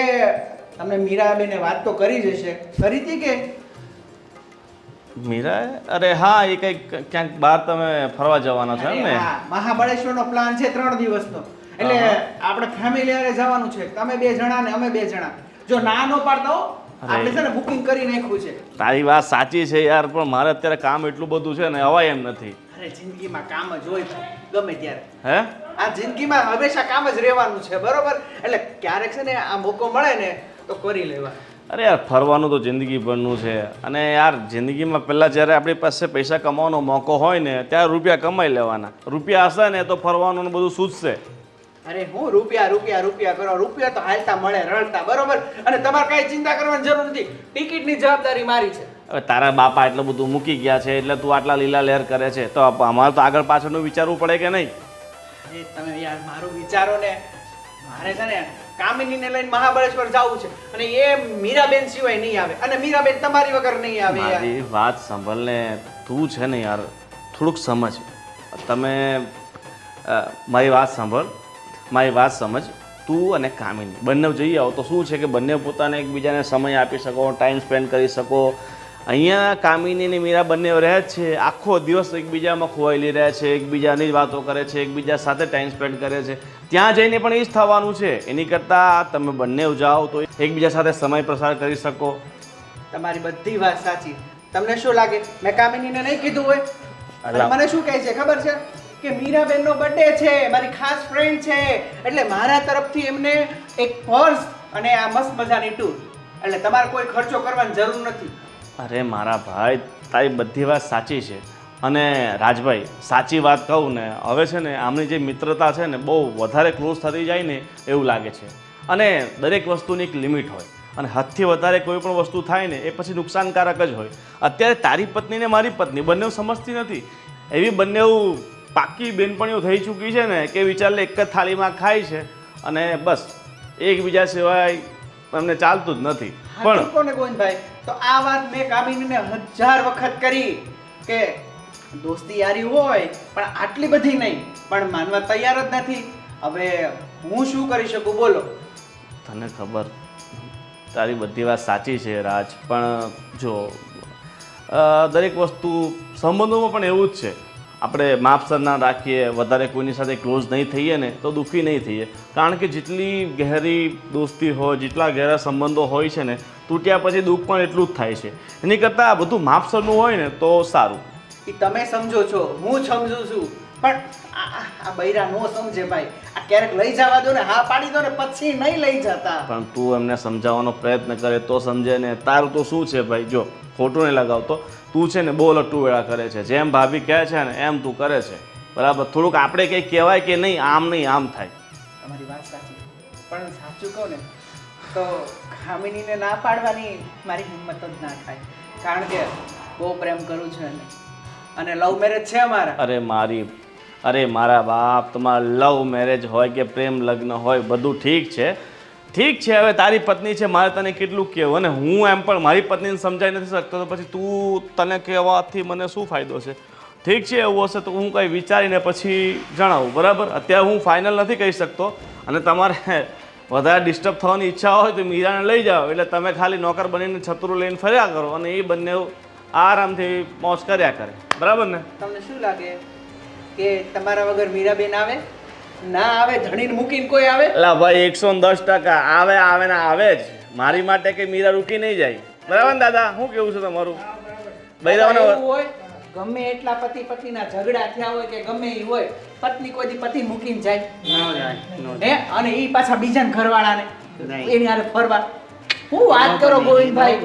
તમને મીરાબેને વાત તો કરી જ હશે કરી હતી કે મીરા અરે હા એ કંઈક ક્યાંક બહાર તમે ફરવા જવાના છો એમ ને હા, મહાબળેશ્વરનો પ્લાન છે 3 દિવસનો એટલે આપણે ફેમિલી હારે જવાનું છે તમે 2 જણા ને અમે 2 જણા જો ના નો પાડતા હો આપણે છે ને બુકિંગ કરી નાખ્યું છે. તારી વાત સાચી છે યાર પણ મારે અત્યારે કામ એટલું બધું છે ને અવાય એમ નથી અરે જિંદગીમાં કામ જ હોય ભાઈ, ગમે ત્યારે હે આ જિંદગીમાં હંમેશા કામ જ રહેવાનું છે બરોબર એટલે ક્યારેક છે ને આ મોકો મળે ને તો કરી લેવા. અરે યાર ફરવાનું તો જિંદગીભરનું છે અને યાર જિંદગીમાં પહેલાં જ્યારે આપણી પાસે પૈસા કમાવાનો મોકો હોય ને ત્યારે રૂપિયા કમાઈ લેવાના રૂપિયા હશે ને તો ફરવાનું ને બધું સૂઝશે અરે હું રૂપિયા કરો રૂપિયા તો હાલતા મળે રળતા બરોબર અને તમારે કઈ ચિંતા કરવાની જરૂર નથી ટિકિટની જવાબદારી મારી છે. હવે તારા બાપા એટલું બધું મૂકી ગયા છે એટલે તું આટલા લીલા લહેર કરે છે તો અમારે તો આગળ પાછળનું વિચારવું પડે કે નહીં એ તમે યાર મારું વિચારો ને મારે છે ને કામિનીને લઈને મહાબળેશ્વર જવું છે અને એ મીરાબેન સિવાય નહીં આવે અને મીરાબેન તમારી વગર નહીં આવે યાર. મારી વાત સાંભળ ને તું છે ને યાર થોડુંક સમજ તમે મારી વાત સમજ તું અને કામિની બંને જઈ આવો તો શું છે કે બંને પોતાને એકબીજાને સમય આપી શકો ટાઈમ સ્પેન્ડ કરી શકો. અહીંયા કામિની અને મીરા બંને રહે જ છે આખો દિવસ એકબીજામાં ખોવાયેલી રહે છે એકબીજાની જ વાતો કરે છે એકબીજા સાથે ટાઈમ સ્પેન્ડ કરે છે ત્યાં જઈને પણ એ જ થવાનું છે એની કરતાં તમે બંને જાઓ તો એકબીજા સાથે સમય પ્રસાર કરી શકો. તમારી બધી વાત સાચી. તમને શું લાગે મેં કામિનીને નહીં કીધું હોય અને મને શું કહે છે ખબર છે કે મીરાબેનનો બર્થડે છે મારી ખાસ ફ્રેન્ડ છે એટલે મારા તરફથી એમને એક પર્સ અને આ મસ્ત મજાની ટૂર એટલે તમારે કોઈ ખર્ચો કરવાની જરૂર નથી. અરે મારા ભાઈ તારી બધી વાત સાચી છે અને રાજભાઈ સાચી વાત કહું ને હવે છે ને આમની જે મિત્રતા છે ને બહુ વધારે ક્લોઝ થતી જાય ને એવું લાગે છે અને દરેક વસ્તુની એક લિમિટ હોય અને હદથી વધારે કોઈ પણ વસ્તુ થાય ને એ પછી નુકસાનકારક જ હોય. અત્યારે તારી પત્ની ને મારી પત્ની બંને સમજતી નથી એવી બંને પાકી બેનપણીઓ થઈ ચૂકી છે ને કે વિચારલે એક જ થાળીમાં ખાય છે અને બસ એકબીજા સિવાય એમને ચાલતું જ નથી. પણ કોને ગોવિંદભાઈ તો આ વાત મેં કામિનીને 1000 વખત કરી કે દોસ્તી યારી હોય પણ આટલી બધી નહીં પણ માનવા તૈયાર જ નથી. હવે હું શું કરી શકું બોલો. તને ખબર તારી બધી વાત સાચી છે રાજ પણ જો દરેક વસ્તુ સંબંધોમાં પણ એવું જ છે આપણે માપસર ના રાખીએ વધારે કોઈની સાથે ક્લોઝ નહીં થઈએ ને તો દુઃખી નહીં થઈએ કારણ કે જેટલી ગહેરી દોસ્તી હોય જેટલા ગહેરા સંબંધો હોય છે ને તૂટ્યા પછી દુઃખ પણ એટલું જ થાય છે એની કરતાં આ બધું માપસરનું હોય ને તો સારું. એ તમે સમજો છો હું સમજુ છું પણ આ બૈરા નો સમજે ભાઈ આ ક્યારેક લઈ જવા દો ને હા પાડી દો ને પછી નહીં લઈ જતા. પણ તું એમને સમજાવવાનો પ્રયત્ન કરે તો સમજે ને તારું તો શું છે ભાઈ જો ખોટું નહીં લગાવતો તું છે ને બહુ લટ્ટુ વેળા કરે છે જેમ ભાભી કહે છે ને એમ તું કરે છે બરાબર થોડુંક આપણે કંઈ કહેવાય કે નહીં આમ થાય. તમારી વાત સાચી પણ સાચું કહું ને તો ખામીનીને ના પાડવાની મારી હિંમત જ ના થાય કારણ કે બહુ પ્રેમ કરું છું એને અને લવ મેરેજ છે અમારા. અરે મારા બાપ તમારા લવ મેરેજ હોય કે પ્રેમ લગ્ન હોય બધું ઠીક છે હવે તારી પત્ની છે મારે તને કેટલું કહેવું અને હું એમ પણ મારી પત્નીને સમજાઈ નથી શકતો તો પછી તું તને કહેવાથી મને શું ફાયદો છે. ઠીક છે એવું હશે તો હું કંઈ વિચારીને પછી જણાવું બરાબર અત્યારે હું ફાઇનલ નથી કહી શકતો અને તમારે વધારે ડિસ્ટર્બ થવાની ઈચ્છા હોય તો મીરાને લઈ જાઓ એટલે તમે ખાલી નોકર બનીને છતરું લઈને ફર્યા કરો અને એ બંને આરામથી મોજ કર્યા કરે બરાબર ને. તમને શું લાગે કે તમારા વગર મીરાબેન આવે ના આવે ધણીને મૂકીને કોઈ આવે? એટલે ભાઈ 110% આવે ને આવે જ મારી માટે કે મીરા રૂકી નહીં જાય બરાબર ને દાદા શું કેવું છે તમારું? એવું હોય ગમે એટલા પતિ પત્નીના ઝઘડા થયા હોય કે ગમે એ હોય પત્ની કોઈ દી પતિ મૂકીને જાય હે અને ઈ પાછા બીજાના ઘરવાળાને એની હારે ફરવા હું વાત કરો ગોવિંદભાઈ.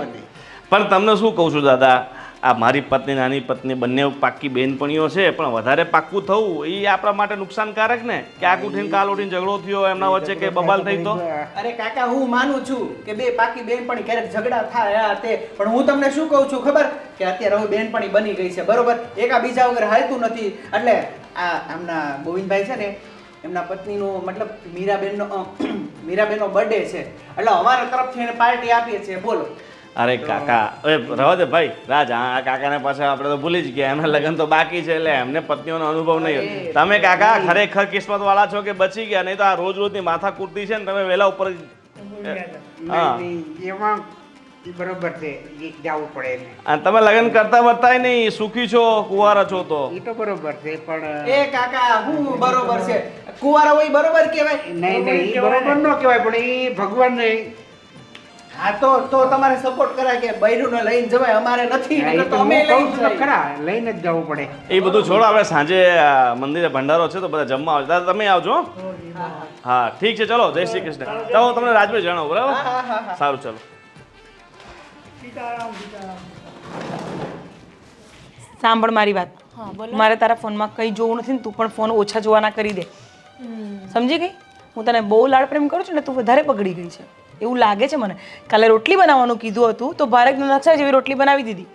પણ તમને શું કહું છું દાદા આ મારી પત્ની નાની પત્ની બંને પાક્કી બેનપણીઓ છે, પણ વધારે પાક્કું થવું એ આપણા માટે નુકસાનકારક ને. ક્યાંક ઉઠીને કાલ ઉઠીને ઝઘડો થયો એમના વચ્ચે કે બબાલ થઈ તો. અરે કાકા હું માનું છું કે બે પાકી બેનપણી ક્યારેક ઝઘડા થાય આ તે, પણ હું તમને શું કહું છું ખબર કે અત્યારે હવે બેનપણી બની ગઈ છે બરોબર, એકા બીજા વગર હાલતું નથી. એટલે આ આમના ગોવિંદભાઈ છે ને એમના પત્નીનું મતલબ મીરાબેનનો બર્થડે છે, એટલે અમારા તરફથી એને પાર્ટી આપીએ છીએ. બોલો. અરે કાકા હવે રવા દે ભાઈ રાજ, આ કાકાને પાછા આપણે તો ભૂલી જ ગયા, એમના લગ્ન તો બાકી છે એટલે એમને પત્નીઓનો અનુભવ નહીં હોય. તમે કાકા ખરેખર કિસ્મત વાળા છો કે બચી ગયા, નહીં તો આ રોજ રોજની માથા કૂટતી છે ને તમે વહેલા ઉપર હા એમાં બરોબર છે જવું પડે એને. અને તમે લગ્ન કરતા વર્તાય નહીં, સુખી છો કુંવારા છો તો. એ તો બરોબર છે પણ એ કાકા હું બરોબર છે, કુંવારા હોય બરોબર કહેવાય? નહીં નહીં બરોબર ન કહેવાય, પણ એ ભગવાન હા તો તમારે સપોર્ટ કરાય કે બૈરુંને લઈને જવાય, અમારે નથી નકર તો અમે લઈને જઈએ. ખરા લઈને જ જવું પડે. એ બધું છોડો, આપણે સાંજે મંદિરે ભંડારો છે તો બધા જમવા આવે, દાદા તમે આવજો હો? હા ઠીક છે, ચલો જય શ્રી કૃષ્ણ. ચાલો તમને રાજભાઈ જણાવો બરાબર? સારું ચાલો. સાંભળ મારી વાત. મારે તારા ફોનમાં કંઈ જોવું નથી ને તું પણ ફોન ઓછા જોવાના કરી દે, સમજી ગઈ? હું તને બહુ લાડ પ્રેમ કરું છું ને તું વધારે પકડી ગઈ છે એવું લાગે છે મને. કાલે રોટલી બનાવવાનું કીધું હતું તો ભારતના નકશા જેવી રોટલી બનાવી દીધી.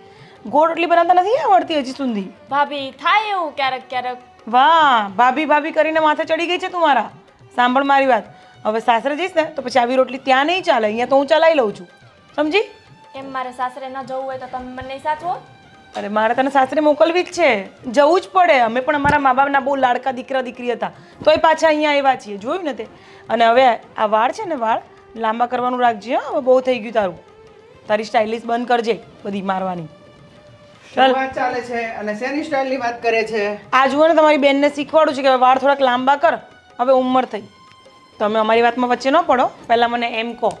ગોળ રોટલી બનાવતા નથી આવડતી હજી સુધી. ભાભી થાય એવું ક્યારેક ક્યારેક. વાહ, ભાભી ભાભી કરીને માથે ચડી ગઈ છે તું મારા. સાંભળ મારી વાત, હવે સાસરે જઈશ ને તો પછી આવી રોટલી ત્યાં નહીં ચાલે, અહીંયા તો હું ચલાવી લઉં છું, સમજી? એમ મારે સાસરે ન જવું હોય તો તમે મને નહીં સાચવો? અરે મારે તને સાસરે મોકલવી જ છે, જવું જ પડે. અમે પણ અમારા મા બાપના બહુ લાડકા દીકરા દીકરી હતા તોય પાછા અહીંયા આવ્યા છીએ, જોયું ને તે. અને હવે આ વાળ છે ને વાળ લાંબા કરવાનું રાખજે. હવે બહુ થઈ ગયું તારું, તારી સ્ટાઇલિશ બંધ કરજે બધી મારવાની. શું વાત ચાલે છે અને શેની સ્ટાઇલની વાત કરે છે? આ જુઓ ને તમારી બેનને શીખવાડું છે કે વાળ થોડાક લાંબા કર, હવે ઉંમર થઈ. તમે અમારી વાતમાં વચ્ચે ન પડો, પહેલાં મને એમ કહો,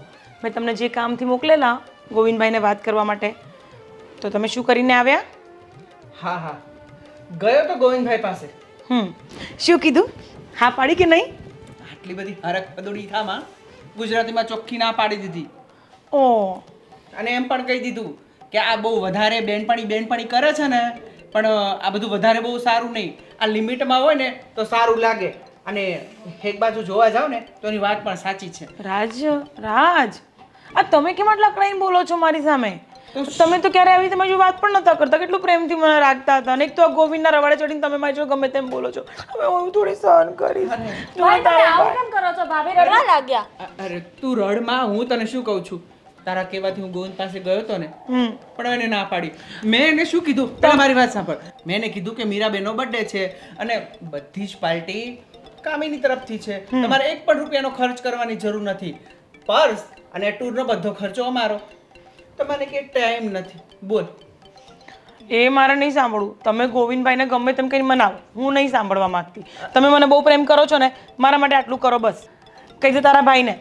મેં તમને જે કામથી મોકલેલા ગોવિંદભાઈને વાત કરવા માટે તો તમે શું કરીને આવ્યા? હા ગયો તો ગોવિંદભાઈ પાસે. શું કીધું? હા પાડી કે નહીં? આટલી બધી હરક પદોડી થામાં ગુજરાતીમાં ચોખ્ખી ના પાડી દીધી. ઓ, અને એમ પણ કહી દીધું કે આ બહુ વધારે બેનપણી કરે છે ને, પણ આ બધું વધારે બહુ સારું નહીં, આ લિમિટમાં હોય ને તો સારું લાગે. અને એક બાજુ જોવા જાવ ને તો એની વાત પણ સાચી છે. રાજ આ તમે કેમ આટલા કડાઈને બોલો છો મારી સામે? તમે તો ક્યારે આવી તમારી વાત પણ નતા કરતા, કેટલું પ્રેમથી મને રાખતા હતા. અને એક તો આ ગોવિંદના રવાડે ચડીને તમે મારી જોડે ગમે તેમ બોલો છો. હવે હું થોડી સહન કરીશ. ભાઈ તમે આવું કેમ કરો છો? ભાભી રડવા લાગ્યા. અરે તું રડમાં, હું તને શું કહું છું, તારા કહેવાથી હું ગોવિંદ પાસે ગયો હતો ને, પણ એને ના પાડી. મેં એને શું કીધું, પેલા મારી વાત સાંભળ. મેં એને કીધું કે મીરાબેનનો બર્થડે છે અને બધી જ પાર્ટી કામિની તરફથી છે, તમારે એક પણ રૂપિયાનો ખર્ચ કરવાની જરૂર નથી. પર્સ અને ટૂરનો બધો ખર્ચો અમારો. તમારે કે ટાઈમ નથી. બોલ. એ મારે નહીં સાંભળવું. તમે ગોવિંદભાઈને ગમે તેમ કંઈ મનાવો, હું નહીં સાંભળવા માંગતી. તમે મને બહુ પ્રેમ કરો છો ને, મારા માટે આટલું કરો બસ. કહી દે તારા ભાઈને.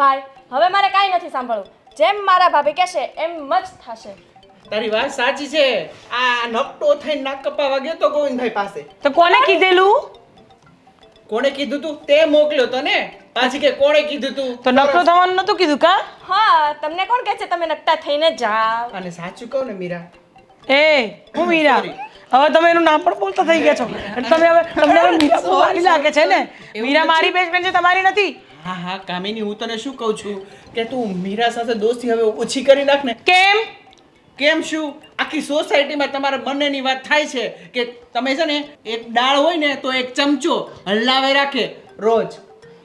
ભાઈ હવે મારે કાંઈ નથી સાંભળવું, જેમ મારા ભાભી કહેશે એમ જ થશે. તારી વાત સાચી છે. આ નકટો થઈને નાક કપાવા ગયો તો ગોવિંદભાઈ પાસે. તો કોને કીધેલું? કોણે કીધું તું? તે મોકલ્યો તો ને. પાછી કે કોણે કીધું તું? તો નકરો થવાનું નતું કીધું કા? હા, તમને કોણ કહે છે તમે નકટા થઈને જાઓ? અને સાચું કહું ને મીરા, હું મીરા. હવે તમે એનું નામ પણ બોલતા થઈ ગયા છો. તમે હવે તમને હવે મીરા બહુ સારી લાગે છે ને? મીરા મારી બેસ્ટ ફ્રેન્ડ છે, તમારી નથી. હા કામિની, હું તને શું કહું છું કે તું મીરા સાથે દોસ્તી હવે ઓછી કરી નાખ ને. કેમ શું? આખી સોસાયટીમાં તમારા બંનેની વાત થાય છે કે તમે છે ને એક દાળ હોય ને તો એક ચમચો હલાવે રાખે રોજ.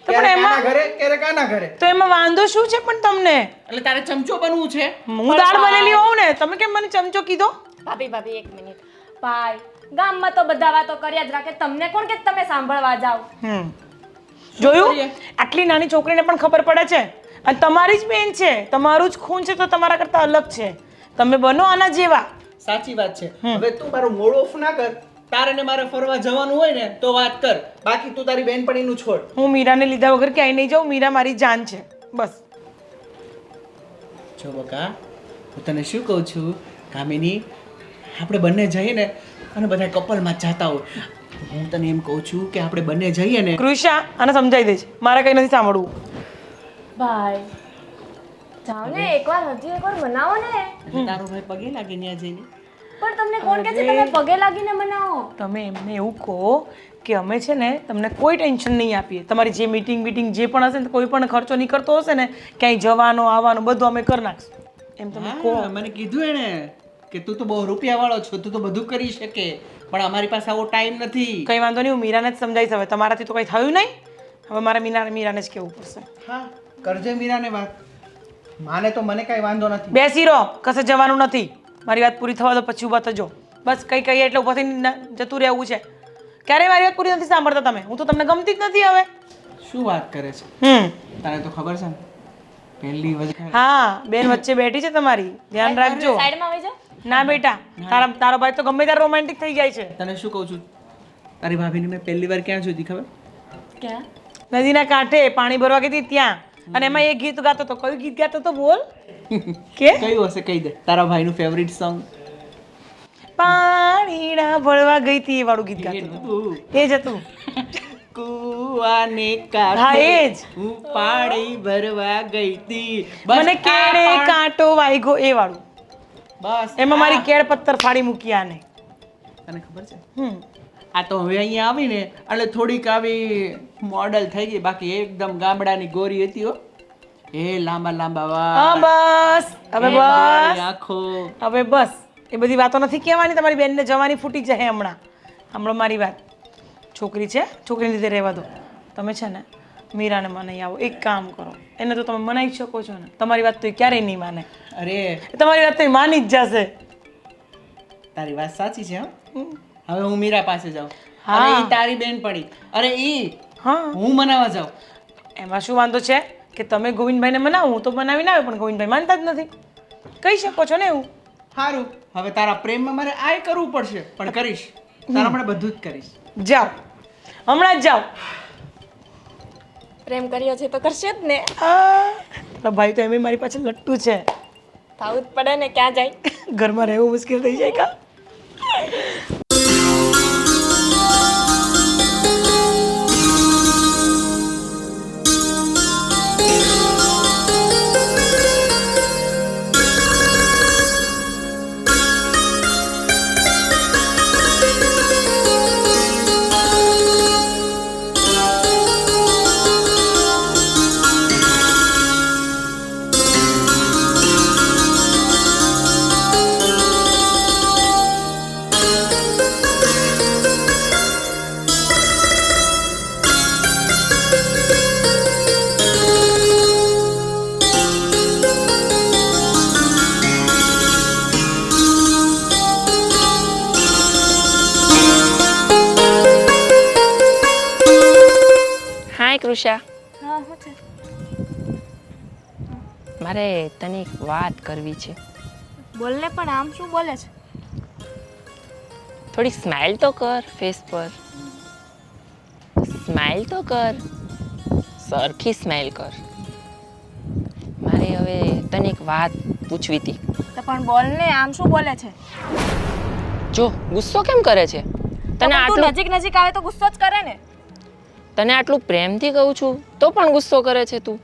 ક્યારેક આના ઘરે ક્યારેક આના ઘરે. તો એમાં વાંધો શું છે પણ તમને? એટલે તારે ચમચો બનવું છે? હું દાળ બનેલી હોઉં ને, તમે કેમ મને ચમચો કીધો? ભાભી એક મિનિટ. ભાઈ ગામમાં તો બધા વાતો કર્યા જ રાખે, તમને કોણ કે તમે સાંભળવા જાઓ? જોયું? આટલી નાની છોકરીને પણ ખબર પડે છે. અને તમારી જ બેન છે, તમારું જ ખૂન છે તો તમારા કરતા અલગ છે. તમે બનો આના જેવા. સાચી વાત છે. હવે તું મારું મોડ ઓફ ના કર. તારે ને મારે ફરવા જવાનું હોય ને તો વાત કર, બાકી તું તારી બેનપણીનું છોડ. હું મીરાને લીધા વગર ક્યાંય નહીં જાઉં. મીરા મારી જાન છે બસ. જો બકા, હું તને શું કહું છું કામિની, આપણે બંને જઈએ ને અને બધા કપલમાં જાતા હોય, હું તને એમ કહું છું કે આપણે બંને જઈએ ને. કૃષા આને સમજાઈ દેજે, મારે કંઈ નથી સાંભળવું. ભાઈ જાઓ ને, હજી એકવાર મનાવો ને. તારો ભાઈ પગે લાગે ત્યાં જઈને. પણ તમને કોણ કહે છે તમે પગે લાગીને મનાવો? તમે એમને એવું કહો કે અમે છે ને તમને કોઈ ટેન્શન નહીં આપીએ. તમારી જે મીટિંગ જે પણ હશે ને કોઈ પણ ખર્ચો નીકળતો હશે ને ક્યાંય જવાનો આવવાનો બધું અમે કરી નાખશું. એમ તમે કહો. હા, મને કીધું એને કે તું તો બહુ રૂપિયાવાળો છો, તું તો બધું કરી શકે, પણ અમારી પાસે આવો ટાઈમ નથી. કંઈ વાંધો નહીં, હું મીરાને જ સમજાવીશ. હવે તમારાથી તો કંઈ થયું નહીં, હવે મારે મીરાને જ કહેવું પડશે. હા, કરજે મીરાને વાત. માને તો મને કાંઈ વાંધો નથી. બેસી રહો, કશે જવાનું નથી. મારી વાત પૂરી થવા દો પછી ઊભા થજો. બસ કંઈ કહીએ એટલે ઊભાથી જતું રહેવું છે. ક્યારેય મારી વાત પૂરી નથી સાંભળતા તમે. હું તો તમને ગમતી જ નથી હવે. શું વાત કરે છે? તને તો ખબર છે ને, પહેલી વખત. હા, બેન વચ્ચે બેઠી છે તમારી, ધ્યાન રાખજો. સાઈડમાં આવી જાઓ. ના બેટા, તારો ભાઈ તો ગમે ત્યારે રોમેન્ટિક થઈ જાય છે. તને શું કહું છું, તારી ભાભીને મેં પહેલી વાર ક્યાં જોઈ હતી ખબર? ક્યાં? નદીના કાંઠે પાણી ભરવા ગઈ હતી ત્યાં, અને એમાં એક ગીત ગાતો હતો. કયું ગીત ગાતો હતો બોલ? કે કયું હશે કહી દે. તારા ભાઈનું ફેવરિટ સોંગ? પાણીના ભરવા ગઈ હતી એ વાળું ગીત ગાતો હતો. એ જ હતું. કુવાને હા, કાંઠે એ જ. હું પાણી ભરવા ગઈ હતી. મને કેળે કાંટો વાગ્યો એ વાળું. બસ એમાં મારી કેળ પત્તર ફાડી મૂકી આને. તને ખબર છે, હમ આ તો હવે અહીંયા આવીને એટલે થોડીક આવી મોડલ થઈ ગઈ, બાકી એકદમ ગામડાની ગોરી હતી હો. એ લાંબા લાંબા હા વાળ, બસ હવે એ કાળી બસ આંખો. હવે બસ એ બધી વાતો નથી કહેવાની. તમારી બેનને જવાની ફૂટી જાય હમણાં. હમણાં મારી વાત, છોકરી છે, છોકરીને લીધે રહેવા દો. તમે છે ને મીરાને મનાઈ આવો. એક કામ કરો, એને તો તમે મનાઈ શકો છો ને. તમારી વાત તો એ ક્યારેય નહીં માને. અરે તમારી વાત તો એ માની જ જશે. તારી વાત સાચી છે. હવે હું મીરા પાસે જાઉં. હા. અરે ઈ તારી બેન પડી, અરે ઈ હા, હું મનાવા જાઉં. એમાં શું વાંધો છે કે તમે ગોવિંદભાઈને મનાવો, હું તો બનાવીને આવે, પણ ગોવિંદભાઈ માનતા જ નથી. કહી શકો છો ને એવું. સારું, હવે તારા પ્રેમમાં મારે આય કરવું પડશે, પણ કરીશ. તારા માટે બધું જ કરીશ. જાઓ, હમણાં જ જાઓ. પ્રેમ કર્યો છે તો કરશે જ ને. તારા ભાઈ તો એમ મારી પાછળ લટ્ટુ છે. થાવું જ પડે ને, ક્યાં જાય. ઘરમાં રહેવું મુશ્કેલ થઈ જાય કા. હાય કૃષા, હા, શું છે? મારે તને એક વાત કરવી છે. બોલ ને, પણ આમ શું બોલે છે? થોડી સ્માઇલ તો કર ફેસ પર. સ્માઇલ તો કર, સરખી સ્માઇલ કર. મારે હવે તને એક વાત પૂછવી હતી. તો પણ બોલ ને, આમ શું બોલે છે? જો ગુસ્સો કેમ કરે છે? તો તને પણ તું આટલું નજીક આવે તો ગુસ્સો જ કરે ને. તને આટલું પ્રેમથી કહું છું તો પણ ગુસ્સો કરે છે તું.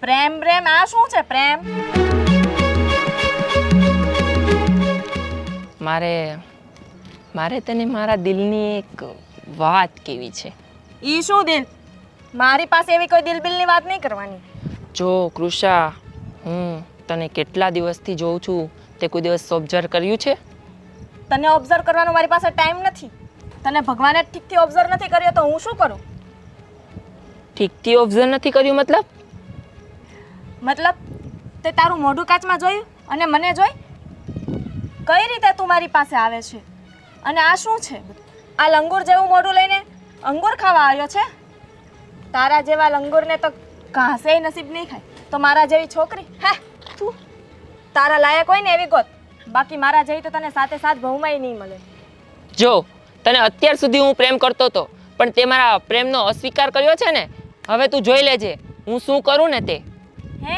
પ્રેમ પ્રેમ આ શું છે પ્રેમ? મારે તને મારા દિલની એક વાત કહેવી છે. ઈ શું દિલ? મારી પાસે એવી કોઈ દિલબિલની વાત નહીં કરવાની. જો કૃષા, હું તને કેટલા દિવસથી જોઉં છું, તે કોઈ દિવસ ઓબ્ઝર્વ કર્યું છે? તને ઓબ્ઝર્વ કરવાનો મારી પાસે ટાઈમ નથી. તને ભગવાને ઠીકથી ઓબ્ઝર્વ નથી કર્યો તો હું શું કરું? ઠીકથી ઓબ્ઝર્વ નથી કર્યું મતલબ? મતલબ તે તારું મોઢું કાચમાં જોયું અને મને જોઈ? કઈ રીતે તું મારી પાસે આવે છે? અને આ શું છે? આ લંગૂર જેવું મોઢું લઈને અંગૂર ખાવા આવ્યો છે? તારા જેવા લંગૂરને તો ઘાસે નસીબ નહીં ખાય, તો મારા જેવી છોકરી હે તું તારા લાયક હોય ને એવી ગોત. બાકી મારા જેવી તો તને સાથે સાથ ભવમાંય નહીં મળે. જો તને અત્યાર સુધી હું પ્રેમ કરતો હતો, પણ તે મારા પ્રેમનો અસ્વીકાર કર્યો છે ને. હવે તું જોઈ લેજે હું શું કરું ને તે. હે,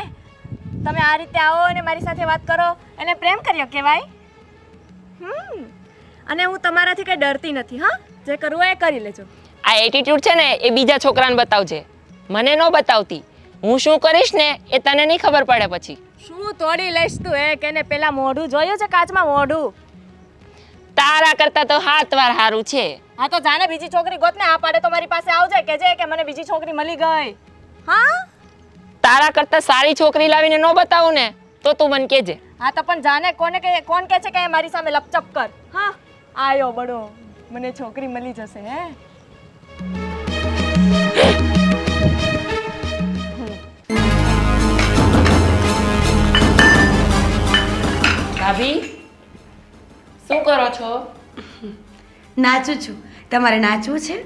તમે આ રીતે આવો અને મારી સાથે વાત કરો એને પ્રેમ કર્યો કહેવાય? અને હું તમારાથી કંઈ ડરતી નથી. હા, જે કરવું હોય એ કરી લેજો. આ એટીટ્યુડ છે ને એ બીજા છોકરાને બતાવજે, મને ન બતાવતી. હું શું કરીશ ને એ તને નહીં ખબર પડે પછી. શું તોડી લઈશ તું કે પેલા મોઢું જોયું છે કાચમાં મોઢું? તારા કરતા તો 7 વાર સારું છે. હા તો જાને બીજી છોકરી ગોત ને, આ પાડે તો મારી પાસે આવજે કે મને બીજી છોકરી મળી ગઈ. હા તારા કરતા સારી છોકરી લાવીને ન બતાવું ને તો તું મને કહેજે. હા તો પણ જાને કોણ કે છે કે મારી સામે લપચપ કર? હા આયો બડો, મને છોકરી મળી જશે હે. ભાભી શું કરો છો? નાચું છું. તમારે નાચવું છે?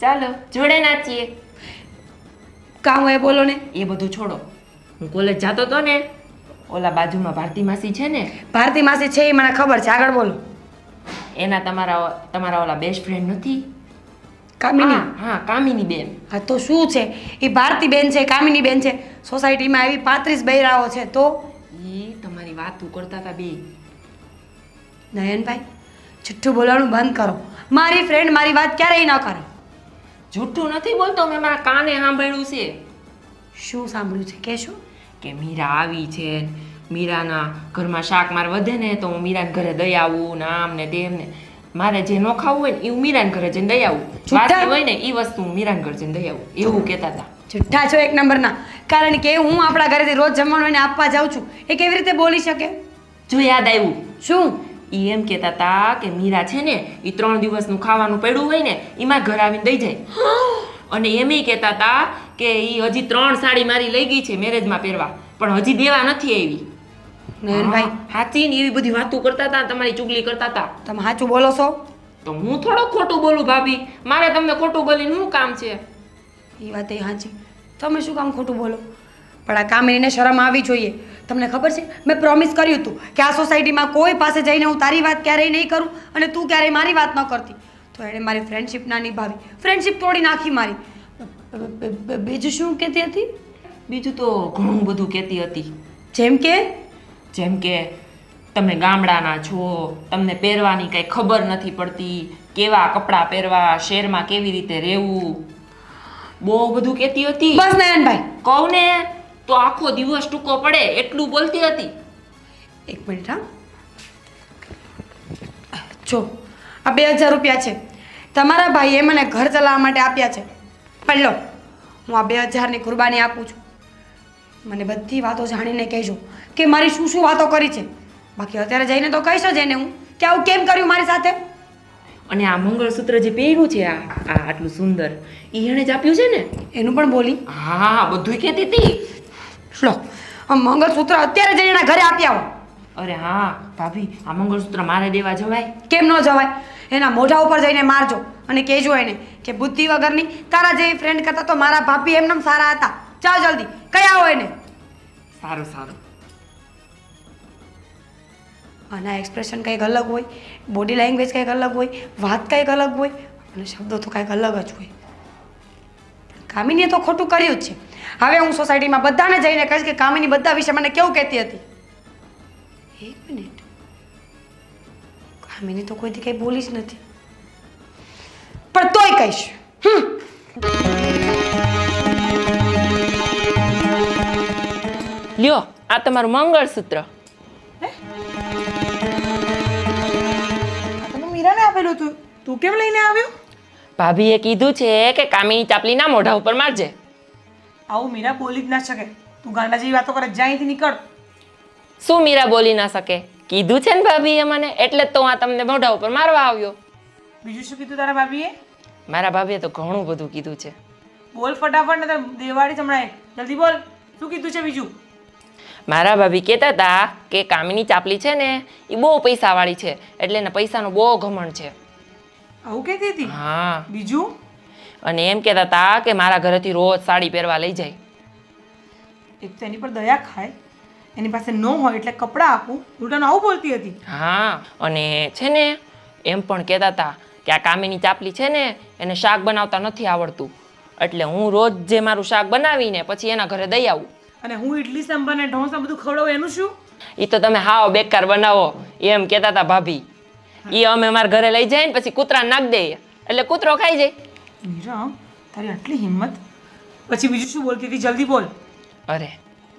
ચાલો જોડે નાચીએ. કામ હોય બોલો ને. એ બધું છોડો. હું કોલેજ જતો તો ને, ઓલા બાજુમાં ભારતી માસી છે ને, ભારતી માસી છે એ મને ખબર છે, આગળ બોલો. એના તમારા ઓલા બેસ્ટ ફ્રેન્ડ નથી? કામિની. હા કામિની બેન. હા તો શું છે, એ ભારતી બેન છે, કામિની બેન છે. સોસાયટીમાં આવી 35 બૈરાઓ છે તો એ તમારી વાત કરતા હતા બે. નયનભાઈ જુઠ્ઠું બોલવાનું બંધ કરો. મારી ફ્રેન્ડ મારી વાત ક્યારેય ન કરે. જૂઠું નથી બોલતો, મેં મારા કાને સાંભળ્યું છે. શું સાંભળ્યું છે કહેશો? કે મીરા આવી છે, મીરાના ઘરમાં શાક માર વધે ને તો હું મીરાને ઘરે દઈ આવું ને આમ ને તેમ ને. મારે જે ન ખાવું હોય ને એ હું મીરાને ઘરે જઈને દઈ આવું. વાસી હોય ને એ વસ્તુ હું મીરાને ઘરે જઈને દઈ આવું, એવું કહેતા હતા. જુઠ્ઠા છો એક નંબરના. કારણ કે હું આપણા ઘરેથી રોજ જમવાનું એને આપવા જાઉં છું, એ કેવી રીતે બોલી શકે? જો યાદ આવ્યું, શું? એ એમ કહેતા હતા કે મીરા છે ને એ 3 દિવસનું ખાવાનું પડ્યું હોય ને એમાં ઘર આવીને દઈ જાય. અને એમ કહેતા હતા કે એ હજી 3 સાડી મારી લઈ ગઈ છે મેરેજમાં પહેરવા, પણ હજી દેવા નથી આવી. નયનભાઈ હાચી ને એવી બધી વાતો કરતા હતા, તમારી ચુગલી કરતા હતા. તમે સાચું બોલો છો? તો હું થોડો ખોટું બોલું ભાભી? મારે તમને ખોટું બોલીને શું કામ છે? એ વાત એ સાચી. તમે શું કામ ખોટું બોલો? પણ આ કામિનીને શરમ આવી જોઈએ. તમને ખબર છે મેં પ્રોમિસ કર્યું હતું કે આ સોસાયટીમાં કોઈ પાસે જઈને હું તારી વાત ક્યારેય નહીં કરું અને તું ક્યારેય મારી વાત ન કરતી. તો એણે મારી ફ્રેન્ડશિપ ના નિભાવી, ફ્રેન્ડશિપ તોડી નાખી મારી. બીજું શું કહેતી હતી? બીજું તો ઘણું બધું કહેતી હતી. જેમ કે તમે ગામડાના છો, તમને પહેરવાની કંઈ ખબર નથી પડતી, કેવા કપડાં પહેરવા, શહેરમાં કેવી રીતે રહેવું, બહુ બધું કહેતી હતી. બસ નયનભાઈ કહું ને તો આખો દિવસ ટૂંકો પડે એટલું બોલતી હતી. એક મિનિટ હા. જો આ 2000 રૂપિયા છે, તમારા ભાઈએ મને ઘર ચલાવવા માટે આપ્યા છે. પણ લો, હું આ 2000ની કુરબાની આપું છું. મને બધી વાતો જાણીને કહેજો કે મારી શું શું વાતો કરી છે. બાકી અત્યારે જઈને તો કહીશ જ એને હું કે આવું કેમ કર્યું મારી સાથે. અને આ મંગળસૂત્ર જે પહેર્યું છે આ આટલું સુંદર, એ એણે જ આપ્યું છે ને? એનું પણ બોલી. હા બધું કહેતી હતી. લો આ મંગળસૂત્ર અત્યારે જઈને એના ઘરે આપી આવો. અરે હા ભાભી, આ મંગળસૂત્ર મારે દેવા જવાય? કેમ ન જવાય? એના મોઢા ઉપર જઈને મારજો અને કહેજો એને કે બુદ્ધિ વગરની તારા જેવી ફ્રેન્ડ કરતા તો મારા ભાભી એમનેમ સારા હતા. જાઓ જલ્દી કઈ આવો એને. સારું સારું. આના એક્સપ્રેશન કંઈક અલગ હોય, બોડી લેંગ્વેજ કંઈક અલગ હોય, વાત કંઈક અલગ હોય અને શબ્દો તો કંઈક અલગ જ હોય. કામિનીએ તો ખોટું કર્યું જ છે. હવે હું સોસાયટીમાં બધાને જઈને કહીશ કે કામિની બધા વિશે મને કેવું કહેતી હતી. એક મિનિટ, કામિની તો કોઈથી કંઈ બોલી જ નથી, પણ તોય કહીશ. લ્યો આ તમારું મંગળસૂત્ર. તમે મીરાને આપેલું હતું, તું કેમ લઈને આવ્યો? ભાભીએ કીધું છે કે કામિની ચાપલીના મોઢા ઉપર મારજે. આવું મીરા બોલી જ ના શકે. તું ગાંડા જેવી વાતો કરે, જા અહીંથી નીકળ. શું મીરા બોલી ના શકે? કીધું છે ને ભાભીએ મને, એટલે જ તો આ તમને મોઢા ઉપર મારવા આવ્યો. બીજું શું કીધું તારા ભાભીએ? મારા ભાભીએ તો ઘણું બધું કીધું છે. બોલ ફટાફટ, ને તાર દેવાળી સંભળાય. જલ્દી બોલ, શું કીધું છે બીજું? મારા ભાભી કહેતા હતા કે કામિની ચાપલી છે ને એ બહુ પૈસાવાળી છે, એટલે એને પૈસાનો બહુ ઘમંડ છે. આવું કહેતી હતી? હા. બીજું? અને એમ કહેતા હતા કે મારા ઘરેથી રોજ સાડી પહેરવા લઈ જાય. એક તો એની પર દયા ખાય, એની પાસે ન હોય એટલે કપડાં આપું, ઉલટાનું આવું બોલતી હતી. હા, અને છે ને એમ પણ કહેતા હતા કે આ કામિની ચાપલી છે ને એને શાક બનાવતા નથી આવડતું, એટલે હું રોજ જે મારું શાક બનાવીને પછી એના ઘરે દઈ આવું. અને હું ઇડલી સાંભાર ને ઢોસા બધું ખવડાવું એનું શું? એ તો તમે હાવ બેકાર બનાવો એમ કહેતા હતા ભાભી. એ અમે મારા ઘરે લઈ જાય ને પછી કૂતરાને નાખ દઈએ એટલે કૂતરો ખાઈ જાય. મીરા, તારી આટલી હિંમત! પછી બીજું શું બોલતી હતી? જલ્દી બોલ. અરે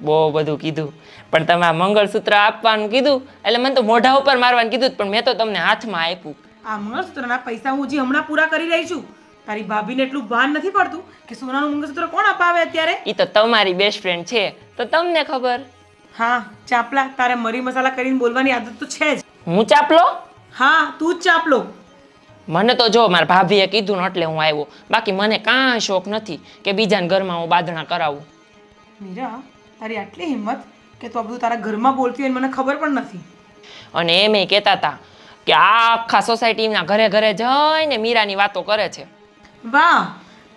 બહુ બધું કીધું, પણ તમે આ મંગળસૂત્ર આપવાનું કીધું એટલે મને તો મોઢા ઉપર મારવાનું કીધું જ, પણ મેં તો તમને હાથમાં આપ્યું. આ મંગળસૂત્રના પૈસા હું હજી હમણાં પૂરા કરી રહી છું. તારી ભાભીને એટલું ભાન નથી પડતું કે સોનાનું મંગળસૂત્ર કોણ અપાવે અત્યારે. એ તો તમારી બેસ્ટ ફ્રેન્ડ છે તો તમને ખબર. હા ચાપલા, તારે મરી મસાલા કરીને બોલવાની આદત તો છે જ. હું ચાપલો? હા તું જ ચાપલો. મને તો જો મારા ભાભીએ કીધું ને એટલે હું આવ્યો, બાકી મને કાંઈ શોખ નથી કે બીજાના ઘરમાં હું બાંધણા કરાવું. મીરા, તારી આટલી હિંમત કે તું આ બધું તારા ઘરમાં બોલતી હોય મને ખબર પણ નથી. અને એમ કહેતા હતા કે આ આખા સોસાયટીના ઘરે ઘરે જઈને મીરાની વાતો કરે છે. વાહ,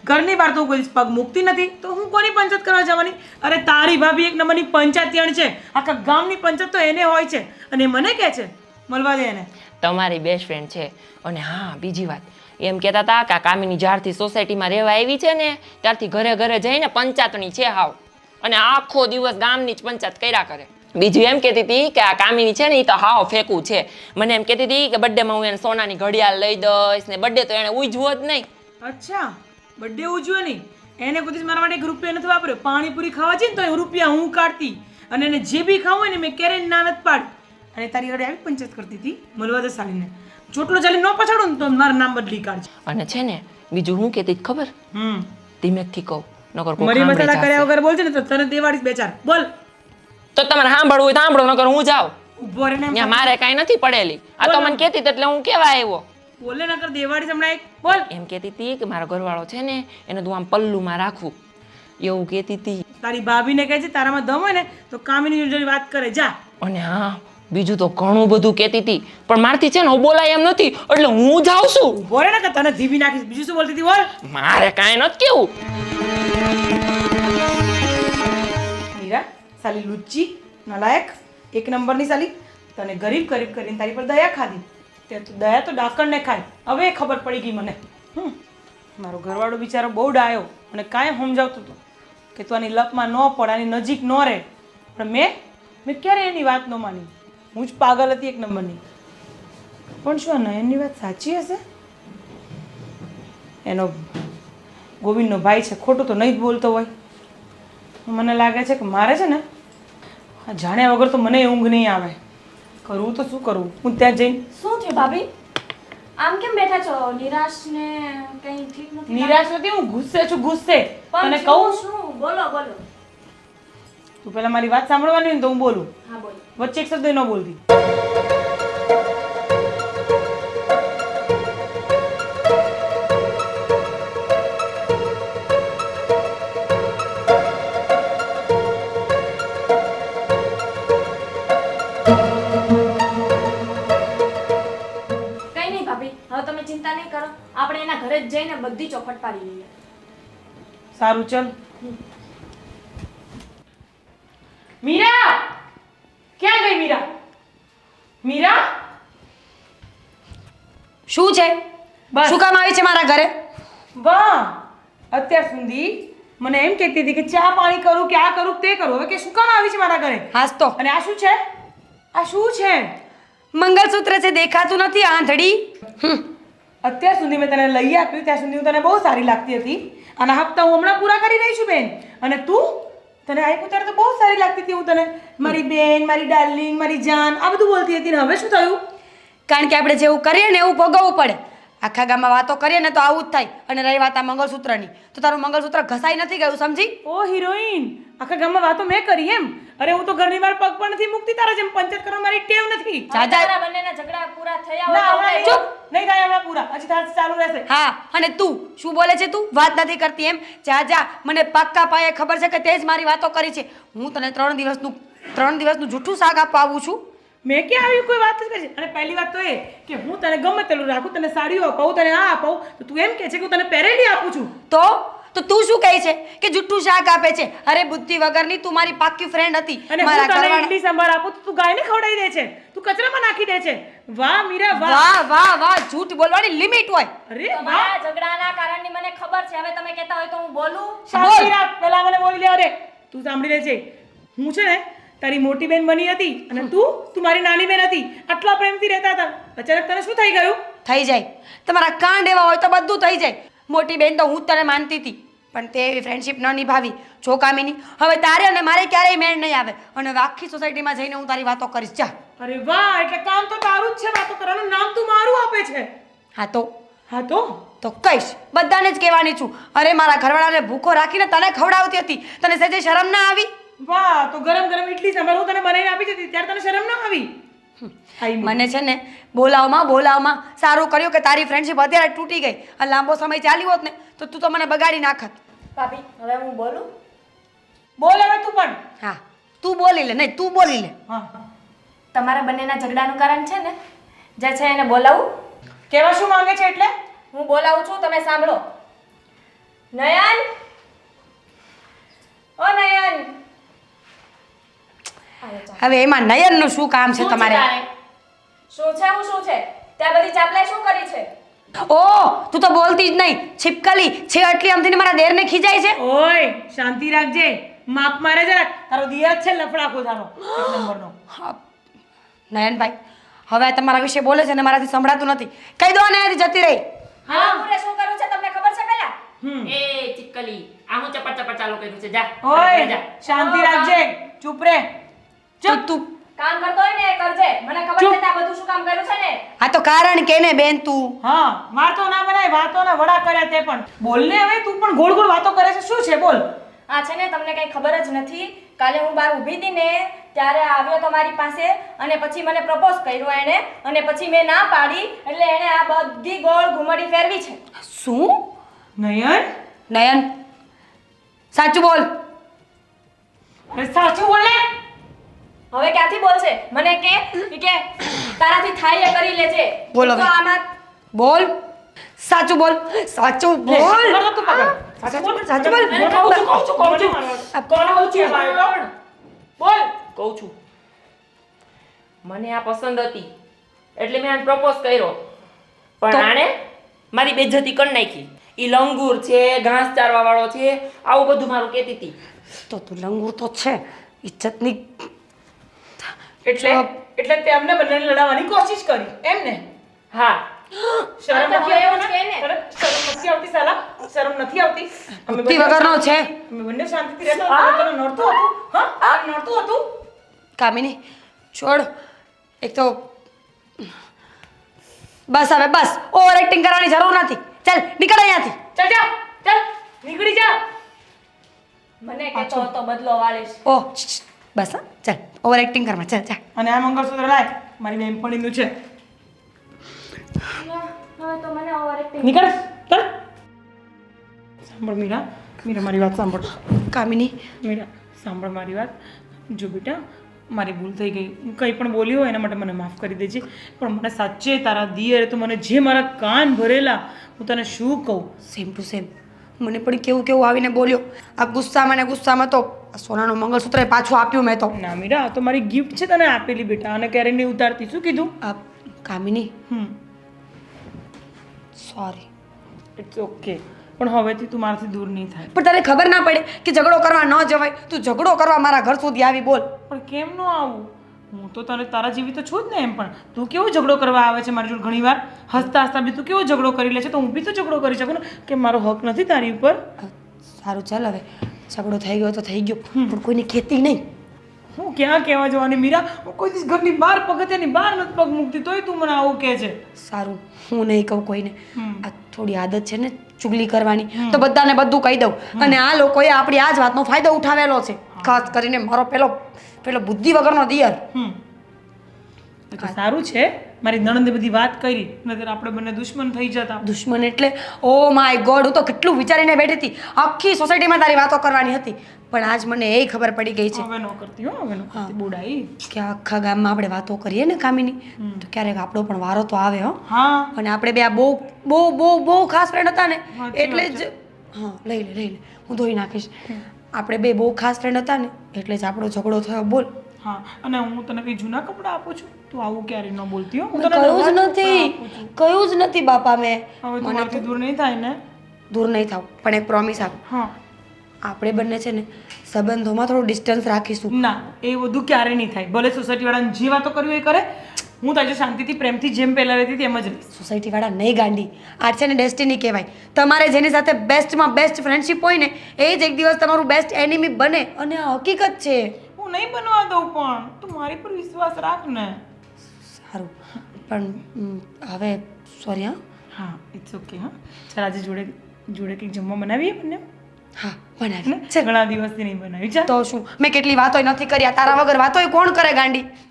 ઘરની બહાર તો કોઈ પગ મૂકતી નથી તો હું કોની પંચાયત કરવા જવાની? અરે તારી ભાભી એક નંબરની પંચાયતીયણ છે, આખા ગામની પંચાયત તો એને હોય છે અને મને કહે છે મળવા દે એને. તમારી બેસ્ટ ફ્રેન્ડ છે. અને હા બીજી વાત, એમ કહેતા હતા કે આ કામિની જ્યારથી સોસાયટીમાં રહેવા આવી છે ને ત્યારથી ઘરે ઘરે જઈને પંચાયતણી છે હાવ, અને આખો દિવસ ગામની જ પંચાયત કર્યા કરે. બીજું એમ કહેતી હતી કે આ કામિની છે ને એ તો હાવ ફેંકું છે. મને એમ કહેતી હતી કે બર્થડેમાં હું એને સોનાની ઘડિયાળ લઈ દઈશ ને બર્થડે તો એને ઉજવો જ નહીં. અચ્છા, બર્થડે ઉજવ્યો નહીં? એને કોઈ દિવસ મારા માટે 1 રૂપિયા નથી વાપર્યો. પાણીપુરી ખાવા છે ને તો રૂપિયા હું કાઢતી, અને એને જે બી ખાવું હોય ને મેં ક્યારેય ના નથી પાડી. અને તારી ઘરે આવી પંચાયત કરતી હતી મળવા દે સાલીને. ચોટલો ચાલી ન પછાડું ને તો મારું નામ બદલી કાઢજે. અને છે ને બીજું હું કહેતી હતી ખબર? ધીમેકથી કહું નકર કોઈ મરી સાંભળી મસાલા જશે. કર્યા વગર બોલજે ને તો તને દેવાડીશ બે ચાર. બોલ. તો તમારે સાંભળવું હોય તો સાંભળો નકર હું જાઉં. ઉભો રહીને ત્યાં મારે કાંઈ નથી પડેલી, આ તો મને કહેતી હતી એટલે હું કેવા આવ્યો. બોલે નકર દેવાડીશ હમણાં એક. બોલ. એમ કહેતી હતી કે મારો ઘરવાળો છે ને એને તું આમ પલ્લુમાં રાખવું એવું કહેતી હતી. તારી ભાભીને કહે છે તારામાં દમ હોય ને તો કામિની જોડે વાત કરે જા. અને હા બીજું તો ઘણું બધું કહેતી હતી, પણ મારથી છે ને હું બોલાય એમ નથી એટલે હું જાઉં છું. ઉભો રહે ને કે તને ધીબી નાખીશ. બીજું શું બોલતી હતી બોલ. મારે કાંઈ નથી કેવું. મીરા, સાલી લુચ્ચી નલાયક એક નંબરની સાલી. તને ગરીબ ગરીબ કરીને તારી પર દયા ખાધી. તે તો દયા તો ડાકણને ખાય. હવે ખબર પડી ગઈ મને. મારો ઘરવાળો બિચારો બહુ ડાયો અને કાંઈ સમજાવતો હતો કે તું આની લપમાં ન પડ, આની નજીક ન રહે, પણ મેં ક્યારે એની વાત ન માની. હું જ પાગલ હતી એક નંબરની. પણ શું આ નયનની વાત સાચી હશે? એનો ગોવિંદનો ભાઈ છે, ખોટું તો નહીં જ બોલતો હોય. મને લાગે છે કે મારે છે ને આ જાણ્યા વગર તો મને ઊંઘ નહીં આવે. કરવું તો શું કરવું? હું ત્યાં જઈને શું થયું ભાભી? આમ કેમ બેઠા છો? નિરાશ ને કંઈ ઠીક નથી? નિરાશ નથી, હું ગુસ્સે છું, ગુસ્સે. પણ તને કહું શું? બોલો બોલો. તું પહેલા મારી વાત સાંભળવાની હોય ને તો હું બોલું. હા બોલો. વચ્ચે એક શબ્દ ન બોલતી. કંઈ નહીં ભાભી, હવે તમે ચિંતા નહીં કરો. આપણે એના ઘરે જ જઈને બધી ચોખટ પાડી લઈએ. સારું ચલ. મીરા, ક્યાં ગઈ મીરા? મીરા, શું છે? બસ. શું કામ આવી છે મારા ઘરે? વાહ, અત્યાર સુધી મને એમ કહેતી હતી કે ચા પાણી કરું કે આ કરું તે કરું, હવે કે શું કામ આવી છે મારા ઘરે? હાસ તો અને આ શું છે? આ શું છે? મંગળસૂત્ર છે, દેખાતું નથી આંધળી. અત્યાર સુધી મેં તને લઈ આપ્યું ત્યાં સુધી હું તને બહુ સારી લાગતી હતી. આના હપ્તા હું હમણાં પૂરા કરી રહી છું બેન. અને તું તને આપ્યું ત્યારે તો બહુ સારી લાગતી હતી. હું તને મારી બેન, મારી ડાર્લિંગ, મારી જાન આ બધું બોલતી હતી. ને હવે શું થયું? કારણ કે આપણે જેવું કરીએ ને એવું ભોગવવું પડે. આખા ગામમાં વાતો કરીએ ને તો આવું જ થાય. અને રહી વાત આ મંગળસૂત્રની, તો તારું મંગળસૂત્ર ઘસાઈ નથી ગયું, સમજી? ઓ હિરોઈન, આખા ગામમાં વાતો મેં કરી એમ? અરે હું તો ઘરની બહાર પગ પણ નથી મૂકતી. તારા જેમ પંચાયત કરવા મારી ટેવ નથી. તમારા બંનેના ઝઘડા પૂરા થયા ના, હોય હમણાં તો ચૂપ નહીં થાય હમણાં પૂરા. હજી તારથી ચાલુ રહેશે. હા, અને તું શું બોલે છે? તું વાત નથી કરતી એમ? જા જા, મને પાક્કા પાયે ખબર છે કે તે જ મારી વાતો કરી છે. હું તને 3 દિવસનું જૂઠું શાક આપવા આવું છું. મેં ક્યાં આવી કોઈ વાત જ કરી છે? અને પહેલી વાત તો એ કે હું તને ગમે તેટલું રાખું, તને સાડીઓ અપાવું, તને આ અપાવું, તો તું એમ કહે છે કે હું તને પહેરેલી આપું છું. તો તું શું કહે છે કે જૂઠું શાક આપે છે? અરે બુદ્ધિ વગરની, તું મારી પાક્કી ફ્રેન્ડ હતી. અને હું મારા તને ઘરવાળા ઇડલી સંભાર આપું તો તું ગાયને ખવડાવી દે છે, તું કચરામાં નાખી દે છે. વાહ મીરા વાહ. વાહ વાહ વાહ, જૂઠ બોલવાની લિમિટ હોય. અરે વાહ. તમારા ઝઘડાના કારણની મને ખબર છે. હવે તમે કહેતા હોય તો હું બોલું? શાંતિ રાખ, પહેલા મને બોલી લે. અરે તું સાંભળી લેજે, હું છે ને તારી મોટી બેન બની હતી અને તું મારી નાની બેન હતી. આટલા પ્રેમથી રહેતા હતા. અચાનક તને શું થઈ ગયું? થઈ જાય, તમારા કાંડ એવા હોય તો બધું થઈ જાય. મોટી બેન તો હું જ તને માનતી હતી, પણ તે એવી ફ્રેન્ડશિપ ન નિભાવી જો કામિની હવે તારે અને મારે ક્યારેય મેળ નહીં આવે અને હવે આખી સોસાયટીમાં જઈને હું તારી વાતો કરીશ જા અરે વાહ, એટલે કામ તો તારું જ છે, વાતો કરવાનું નામ તું મારું આપે છે. હા તો તો કહીશ બધાને જ કહેવાની છું અરે મારા ઘરવાળાને ભૂખો રાખીને તને ખવડાવતી હતી તને સહેજે શરમ ના આવી વાહ, તો ગરમ ગરમ ઇડલી સાંભાર હું તને બનાવીને આપી દીધી ત્યારે તને શરમ ના આવી? મને છે ને બોલાવમાં સારું કર્યું કે તારી ફ્રેન્ડશિપ અત્યારે તૂટી ગઈ આ લાંબો સમય ચાલ્યો હોત ને તો તું તો મને બગાડી નાખત ભાભી હવે હું બોલું? બોલ હવે તું પણ. હા તું બોલી લે નહીં તું બોલી લે હા, તમારા બંનેના ઝઘડાનું કારણ છે ને જે છે એને બોલાવું? કેવા શું માંગે છે એટલે? હું બોલાવું છું, તમે સાંભળો. નયન, ઓ નયન. હવે એમાં નયનનું શું કામ છે શું છે તમારે તારે? શું છે? હું શું છે? ત્યાં બધી ચાપલાઈ શું કરી છે? ઓ તું તો બોલતી જ નહીં છીપકલી છે એટલી આમથી મારા દેરને ખીજાય છે ઓય શાંતિ રાખજે, માપ મારે જરાક. તારો દિયર છે લફડાકો તારો એક નંબરનો. નયનભાઈ હવે આ તમારા વિશે બોલે છે અને મારાથી સંભળાતું નથી કહી દો ને અહીંયાથી જતી રહી હા હું શું કરું છે તમને ખબર છે પહેલા? એ ચીકલી આ હું ચપટ ચપટ ચાલુ કર્યું છે જા ઓય શાંતિ રાખજે, ચૂપ રે. તું કામ કરતો હોય ને એ કરજે. મને ખબર છે તે આ બધું શું કામ કર્યું છે ને. આ તો કારણ કે ને બેન તું હા, વાતો ના બનાય, વાતો ના વડા કર્યા તે પણ. બોલ ને હવે, તું પણ ગોળ ગોળ વાતો કરે છે, શું છે બોલ. આ છે ને તમને કઈ ખબર જ નથી. કાલે હું બહાર ઊભી હતી ને ત્યારે આવ્યો તો મારી પાસે અને પછી મને પ્રપોઝ કર્યો એણે અને પછી મેં ના પાડી એટલે એણે આ બધી ગોળ ઘુમડી ફેરવી છે. શું નયન, નયન સાચું બોલ એ સાચું બોલ ને. હવે ક્યાંથી બોલશે? મને કે તારાથી થાય એ કરી લેજે. બોલ તો હવે. આમાં બોલ સાચું બોલ સાચું લે, બોલ કર તું પકડ. સાચું બોલ. સાચું બોલ. મને કહું છું. કહું છું ભાઈ. બોલ. કહું છું મને આ પસંદ હતી એટલે મેં આને પ્રપોઝ કર્યો પણ આણે મારી બેઇજ્જતી કરી નાખી. ઈ લંગૂર છે, ઘાસ ચારવા વાળો છે, આવું બધું મારું કહેતી હતી. તો તું લંગૂર તો છે ઇજ્જતની એટલે તે અમને બંનેને લડાવવાની કોશિશ કરી એમ ને? હા શરમ તો નથી એવું જ આવતી કે ને. ને? શરમ નથી આવતી સાલા? શરમ નથી આવતી? અમે બુદ્ધિ બંને વગરનો છે અમે બંને શાંતિથી રહેતા હતા, તને નડતું હતું? હા, નડતું હતું? કામિની છોડ એક તો બસ હવે બસ ઓવર એક્ટિંગ કરવાની જરૂર નથી ચાલ નીકળ અહીંયાથી ચાલ જા, ચાલ નીકળી જા. મને કહેતો હતો બદલો વાળીશ. ઓહ બસ હા ચાલ ઓવર એક્ટિંગ કરવા ચાલ ચાલ અને આ મંગળસૂત્ર લાય, મારી બેનપણીનું છે. હવે તો મને ઓવર એક્ટિંગ. નીકળ, ચાલ. સાંભળ મીરા, મીરા મારી વાત સાંભળ. કામિની મીરા સાંભળ મારી વાત. જો બેટા, મારી ભૂલ થઈ ગઈ, હું કંઈ પણ બોલી હોય એના માટે મને માફ કરી દેજે. પણ મને સાચે તારા દિયરે તો મને જે મારા કાન ભરેલા, હું તને શું કહું. સેમ ટુ સેમ મને પણ કેવું કેવું આવીને બોલ્યો આ ગુસ્સામાં ને ગુસ્સામાં તો આ સોનાનું મંગળસૂત્ર પાછું આપ્યું મેં તો ના મીરા, આ તો મારી ગિફ્ટ છે તને આપેલી બેટા, અને ક્યારે નહીં ઉતારતી. શું કીધું? આ કામિની હમ, સોરી ઇટ્સ ઓકે. પણ હવેથી તું મારાથી દૂર નહીં થાય. પણ તને ખબર ના પડે કે ઝઘડો કરવા ન જવાય તું ઝઘડો કરવા મારા ઘર સુધી આવી બોલ પણ કેમ ન આવું? હું તો તને તારા જેવી તો છું જ ને. એમ પણ તું કેવો ઝઘડો કરવા આવે છે મારી જોડે ઘણી વાર? હસતા હસતા બી તું કેવો ઝઘડો કરી લે છે, તો હું બી તો ઝઘડો કરી શકું ને કે મારો હક નથી તારી ઉપર? સારું ચાલ હવે ઝઘડો થઈ ગયો તો થઈ ગયો પણ કોઈને ખેતી નહીં હું ક્યાં કહેવા જવાની મીરા? હું કોઈ દિવસ ઘરની બહાર પગથિયાની બહાર નથી પગ મૂકતી, તોય તું મને આવું કહે છે. સારું હું નહીં કહું કોઈને આ થોડી આદત છે ને ચુગલી કરવાની તો બધાને બધું કહી દઉં અને આ લોકોએ આપણી આ જ વાતનો ફાયદો ઉઠાવેલો છે ખાસ કરીને મારો પેલો બુદ્ધિ વગરનો દિયર એ તો સારું છે, મારી નણંદે બધી વાત કરી, નહીતર આપણે બંને દુશ્મન થઈ જતા. દુશ્મન એટલે ઓ માય ગોડ હું તો કેટલું વિચારીને બેઠી હતી આખી સોસાયટીમાં તારી વાતો કરવાની હતી પણ આજ મને એ ખબર પડી ગઈ છે હવે ન કરતી હો, હવે ન કરતી. બોડાઈ. કે આખા ગામમાં આપણે વાતો કરીએ ને કામિની તો ક્યારેક આપણો પણ વારો તો આવે હો હા, અને આપણે બે આ બહુ બહુ બહુ બહુ ખાસ ફ્રેન્ડ હતા ને સાચી એટલે જ હા લઈ લે હું ધોઈ નાખીશ આપણે બે બહુ ખાસ ફ્રેન્ડ હતા ને એટલે જ આપણો ઝઘડો થયો બોલ હા. અને હું તને કઈ જૂના કપડાં આપું છું, તું આવું ક્યારે ન બોલતી હો. હું મેં તને કહ્યું જ નવા નથી કપડાં આપું છું. કહ્યું જ નથી બાપા મેં હવે તું મારાથી દૂર નહીં થાય ને? દૂર નહીં થાવ પણ એક પ્રોમિસ આપ હા. આપણે બંને છે ને સંબંધોમાં થોડું ડિસ્ટન્સ રાખીશું ના, એ બધું ક્યારે નહીં થાય. ભલે સોસાયટી વાળાને જે વાતો કરવી હોય એ કરે, હું તો આજે શાંતિથી પ્રેમથી જેમ પહેલાં રહેતી હતી એમ જ રહીશ. સોસાયટીવાળા નહીં ગાંડી આ છે ને ડેસ્ટિની કહેવાય. તમારે જેની સાથે બેસ્ટમાં બેસ્ટ ફ્રેન્ડશિપ હોય ને એ જ એક દિવસ તમારું બેસ્ટ એનિમી બને અને આ હકીકત છે. હું નહીં બનવા દઉં પણ તું મારી પર વિશ્વાસ રાખ ને. સારું પણ હવે સોરી હા. હા ઇટ્સ ઓકે હા. ચાલ આજે જોડે જોડે કંઈક જમવા બનાવીએ બંને. હા બનાવી ચાલ. ઘણા દિવસથી નહીં બનાવી ચાલ. તો શું મેં કેટલી વાતોય નથી કર્યા તારા વગર વાતોય કોણ કરે ગાંડી.